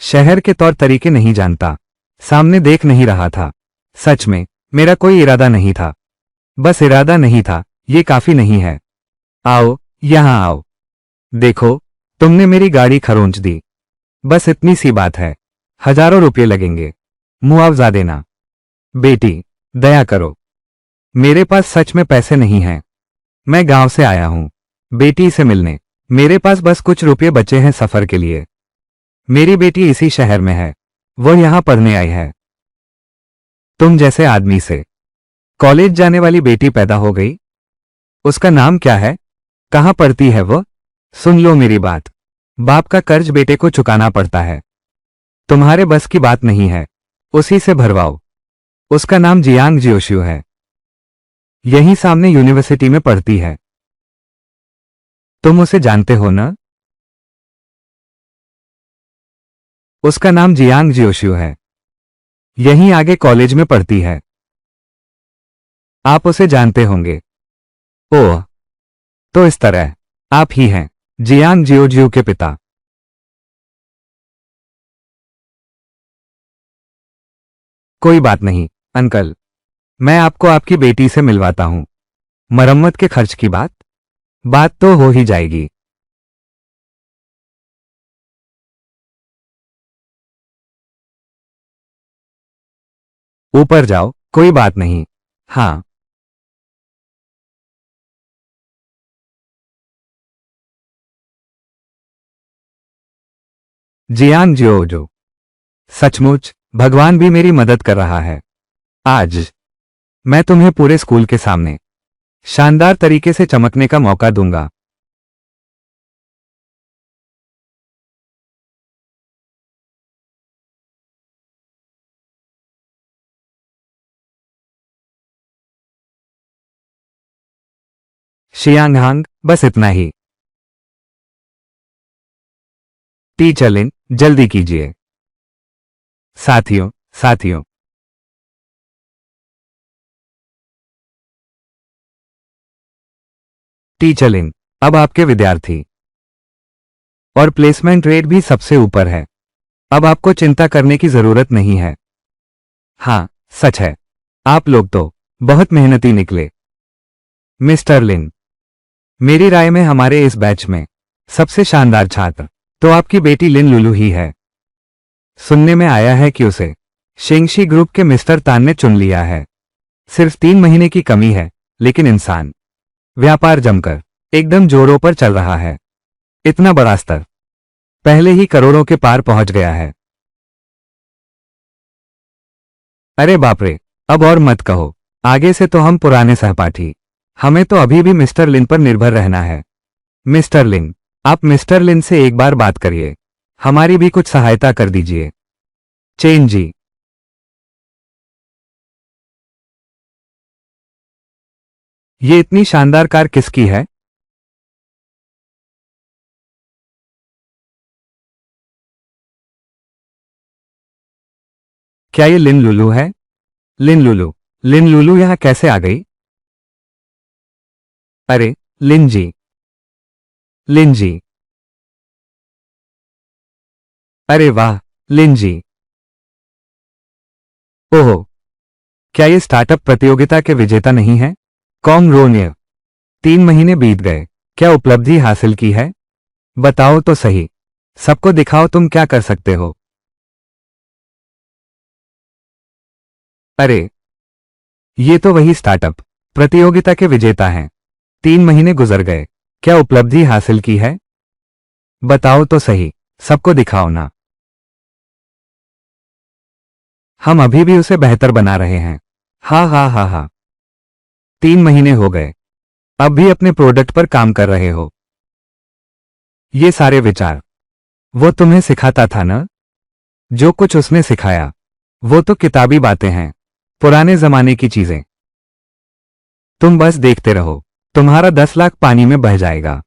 शहर के तौर तरीके नहीं जानता। सामने देख नहीं रहा था। सच में मेरा कोई इरादा नहीं था। बस इरादा नहीं था, ये काफी नहीं है। आओ, यहां आओ। देखो, तुमने मेरी गाड़ी खरोंच दी। बस इतनी सी बात है। हजारों रुपये लगेंगे। मुआवजा देना। बेटी, दया करो। मेरे पास सच में पैसे नहीं हैं। मैं गांव से आया हूं बेटी से मिलने। मेरे पास बस कुछ रुपये बचे हैं सफर के लिए। मेरी बेटी इसी शहर में है। वो यहां पढ़ने आई है। तुम जैसे आदमी से कॉलेज जाने वाली बेटी पैदा हो गई। उसका नाम क्या है? कहां पढ़ती है वो? सुन लो मेरी बात। बाप का कर्ज बेटे को चुकाना पड़ता है। तुम्हारे बस की बात नहीं है। उसी से भरवाओ। उसका नाम जियांग जियोशियो है। यहीं सामने यूनिवर्सिटी में पढ़ती है। तुम उसे जानते हो ना? उसका नाम जियांग जियोशियो है। यहीं आगे कॉलेज में पढ़ती है। आप उसे जानते होंगे। ओह, तो इस तरह आप ही हैं जियांग जियोजियो के पिता। कोई बात नहीं अंकल, मैं आपको आपकी बेटी से मिलवाता हूं। मरम्मत के खर्च की बात बात तो हो ही जाएगी। ऊपर जाओ, कोई बात नहीं। हाँ। जियांग जियोजो, सचमुच भगवान भी मेरी मदद कर रहा है। आज मैं तुम्हें पूरे स्कूल के सामने शानदार तरीके से चमकने का मौका दूंगा। शियांगहांग, बस इतना ही। टीचर लिन, जल्दी कीजिए। साथियों साथियों टीचर लिन, अब आपके विद्यार्थी और प्लेसमेंट रेट भी सबसे ऊपर है। अब आपको चिंता करने की जरूरत नहीं है। हाँ, सच है। आप लोग तो बहुत मेहनती निकले। मिस्टर लिन, मेरी राय में हमारे इस बैच में सबसे शानदार छात्र तो आपकी बेटी लिन लुलू ही है। सुनने में आया है कि उसे शेंगशी ग्रुप के मिस्टर तान ने चुन लिया है। सिर्फ 3 महीने की कमी है, लेकिन इंसान व्यापार जमकर एकदम जोरों पर चल रहा है। इतना बड़ा स्तर पहले ही करोड़ों के पार पहुंच गया है। अरे बाप रे, अब और मत कहो। आगे से तो हम पुराने सहपाठी, हमें तो अभी भी मिस्टर लिन पर निर्भर रहना है। मिस्टर लिन, आप मिस्टर लिन से एक बार बात करिए, हमारी भी कुछ सहायता कर दीजिए। चेन जी, ये इतनी शानदार कार किसकी है? क्या ये लिन लुलू है? लिन लुलू, लिन लुलू यहां कैसे आ गई? अरे लिन जी, लिन जी, अरे वाह, लिन जी। ओहो, क्या ये स्टार्टअप प्रतियोगिता के विजेता नहीं है? कॉन्ग रोनियर, 3 महीने बीत गए, क्या उपलब्धि हासिल की है? बताओ तो सही, सबको दिखाओ तुम क्या कर सकते हो। अरे, ये तो वही स्टार्टअप प्रतियोगिता के विजेता हैं। 3 महीने गुजर गए, क्या उपलब्धि हासिल की है? बताओ तो सही, सबको दिखाओ ना। हम अभी भी उसे बेहतर बना रहे हैं। हा हा हा हा। 3 महीने हो गए, अब भी अपने प्रोडक्ट पर काम कर रहे हो। ये सारे विचार वो तुम्हें सिखाता था ना? जो कुछ उसने सिखाया वो तो किताबी बातें हैं, पुराने जमाने की चीजें। तुम बस देखते रहो, तुम्हारा 10 लाख पानी में बह जाएगा।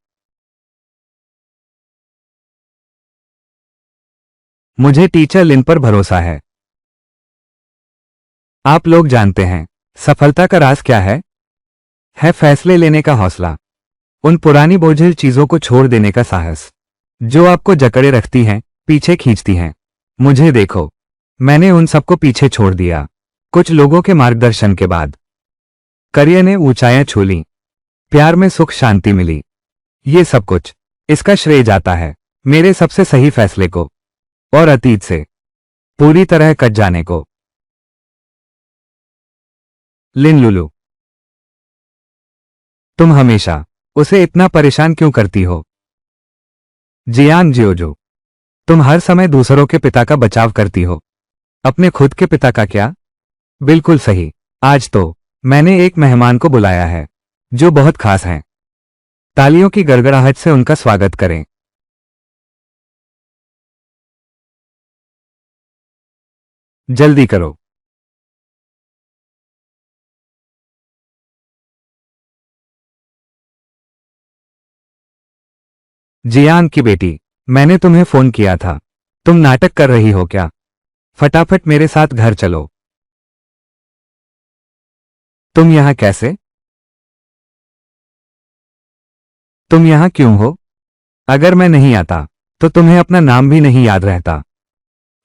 मुझे टीचर लिन पर भरोसा है। आप लोग जानते हैं सफलता का राज क्या है? फैसले लेने का हौसला, उन पुरानी बोझिल चीजों को छोड़ देने का साहस जो आपको जकड़े रखती हैं, पीछे खींचती हैं। मुझे देखो, मैंने उन सबको पीछे छोड़ दिया। कुछ लोगों के मार्गदर्शन के बाद करियर ने ऊंचाइयां छू ली, प्यार में सुख शांति मिली। ये सब कुछ इसका श्रेय जाता है मेरे सबसे सही फैसले को और अतीत से पूरी तरह कट जाने को। लिन लुलू, तुम हमेशा उसे इतना परेशान क्यों करती हो? जियांग जियोजो, तुम हर समय दूसरों के पिता का बचाव करती हो, अपने खुद के पिता का क्या? बिल्कुल सही। आज तो मैंने एक मेहमान को बुलाया है जो बहुत खास हैं। तालियों की गड़गड़ाहट से उनका स्वागत करें। जल्दी करो। जियांग की बेटी, मैंने तुम्हें फोन किया था। तुम नाटक कर रही हो क्या? फटाफट मेरे साथ घर चलो। तुम यहां कैसे? तुम यहां क्यों हो? अगर मैं नहीं आता तो तुम्हें अपना नाम भी नहीं याद रहता।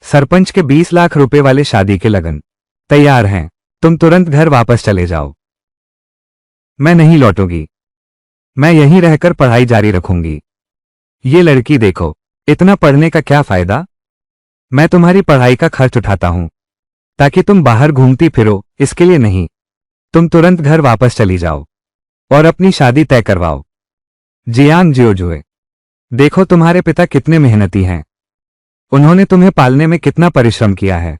सरपंच के 20 लाख रुपए वाले शादी के लगन तैयार हैं, तुम तुरंत घर वापस चले जाओ। मैं नहीं लौटूंगी, मैं यहीं रहकर पढ़ाई जारी रखूंगी। ये लड़की देखो, इतना पढ़ने का क्या फायदा? मैं तुम्हारी पढ़ाई का खर्च उठाता हूं ताकि तुम बाहर घूमती फिरो, इसके लिए नहीं। तुम तुरंत घर वापस चली जाओ और अपनी शादी तय करवाओ। जियांग जियोजुए, देखो तुम्हारे पिता कितने मेहनती हैं। उन्होंने तुम्हें पालने में कितना परिश्रम किया है।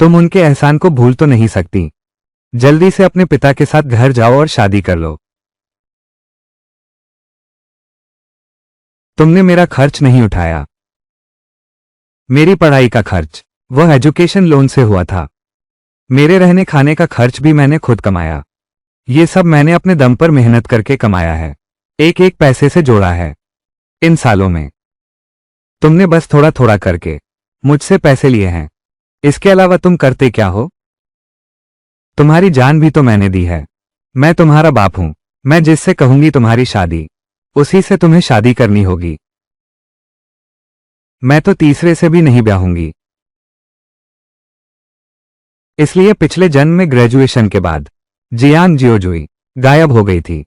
तुम उनके एहसान को भूल तो नहीं सकती। जल्दी से अपने पिता के साथ घर जाओ और शादी कर लो। तुमने मेरा खर्च नहीं उठाया। मेरी पढ़ाई का खर्च, वह एजुकेशन लोन से हुआ था। मेरे रहने खाने का खर्च भी मैंने खुद कमाया। ये सब मैंने अपने दम पर मेहनत करके कमाया है, एक एक पैसे से जोड़ा है। इन सालों में तुमने बस थोड़ा थोड़ा करके मुझसे पैसे लिए हैं। इसके अलावा तुम करते क्या हो? तुम्हारी जान भी तो मैंने दी है। मैं तुम्हारा बाप हूं। मैं जिससे कहूंगी तुम्हारी शादी, उसी से तुम्हें शादी करनी होगी। मैं तो तीसरे से भी नहीं ब्याहूंगी। इसलिए पिछले जन्म में ग्रेजुएशन के बाद जियान जियोजुई गायब हो गई थी।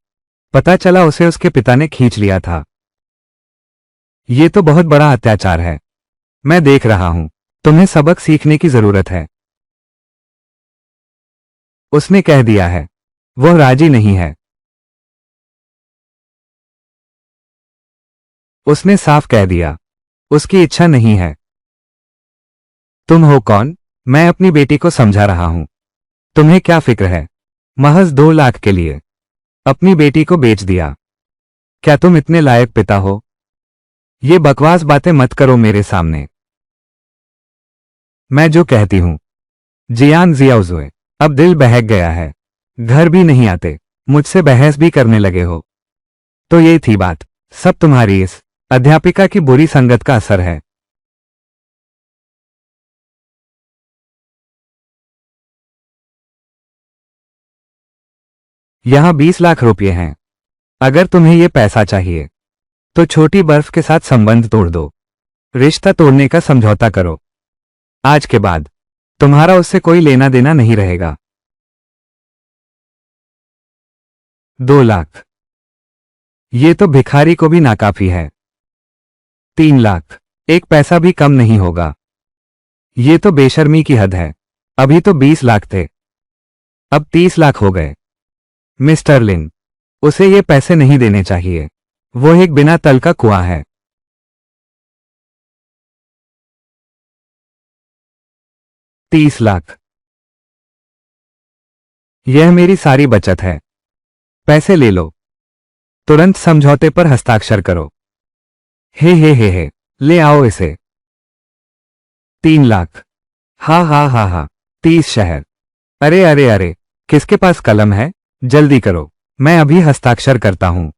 पता चला उसे उसके पिता ने खींच लिया था। ये तो बहुत बड़ा अत्याचार है। मैं देख रहा हूं, तुम्हें सबक सीखने की जरूरत है। उसने कह दिया है, वह राजी नहीं है। उसने साफ कह दिया, उसकी इच्छा नहीं है। तुम हो कौन? मैं अपनी बेटी को समझा रहा हूं। तुम्हें क्या फिक्र है? महज 2 लाख के लिए अपनी बेटी को बेच दिया। क्या तुम इतने लायक पिता हो? ये बकवास बातें मत करो मेरे सामने। मैं जो कहती हूं। जियान जियाओजुए, अब दिल बहक गया है। घर भी नहीं आते, मुझसे बहस भी करने लगे हो। तो ये थी बात। सब तुम्हारी इस अध्यापिका की बुरी संगत का असर है। यहां 20 लाख रुपए हैं। अगर तुम्हें यह पैसा चाहिए तो छोटी बर्फ के साथ संबंध तोड़ दो। रिश्ता तोड़ने का समझौता करो। आज के बाद तुम्हारा उससे कोई लेना देना नहीं रहेगा। 2 लाख, ये तो भिखारी को भी नाकाफी है। 3 लाख, एक पैसा भी कम नहीं होगा। ये तो बेशर्मी की हद है। अभी तो 20 लाख थे, अब 30 लाख हो गए। मिस्टर लिन, उसे ये पैसे नहीं देने चाहिए। वो एक बिना तल का कुआं है। 30 लाख, यह मेरी सारी बचत है। पैसे ले लो। तुरंत समझौते पर हस्ताक्षर करो। हे, ले आओ इसे। 3 लाख, हा, 30 शहर। अरे, किसके पास कलम है? जल्दी करो, मैं अभी हस्ताक्षर करता हूं।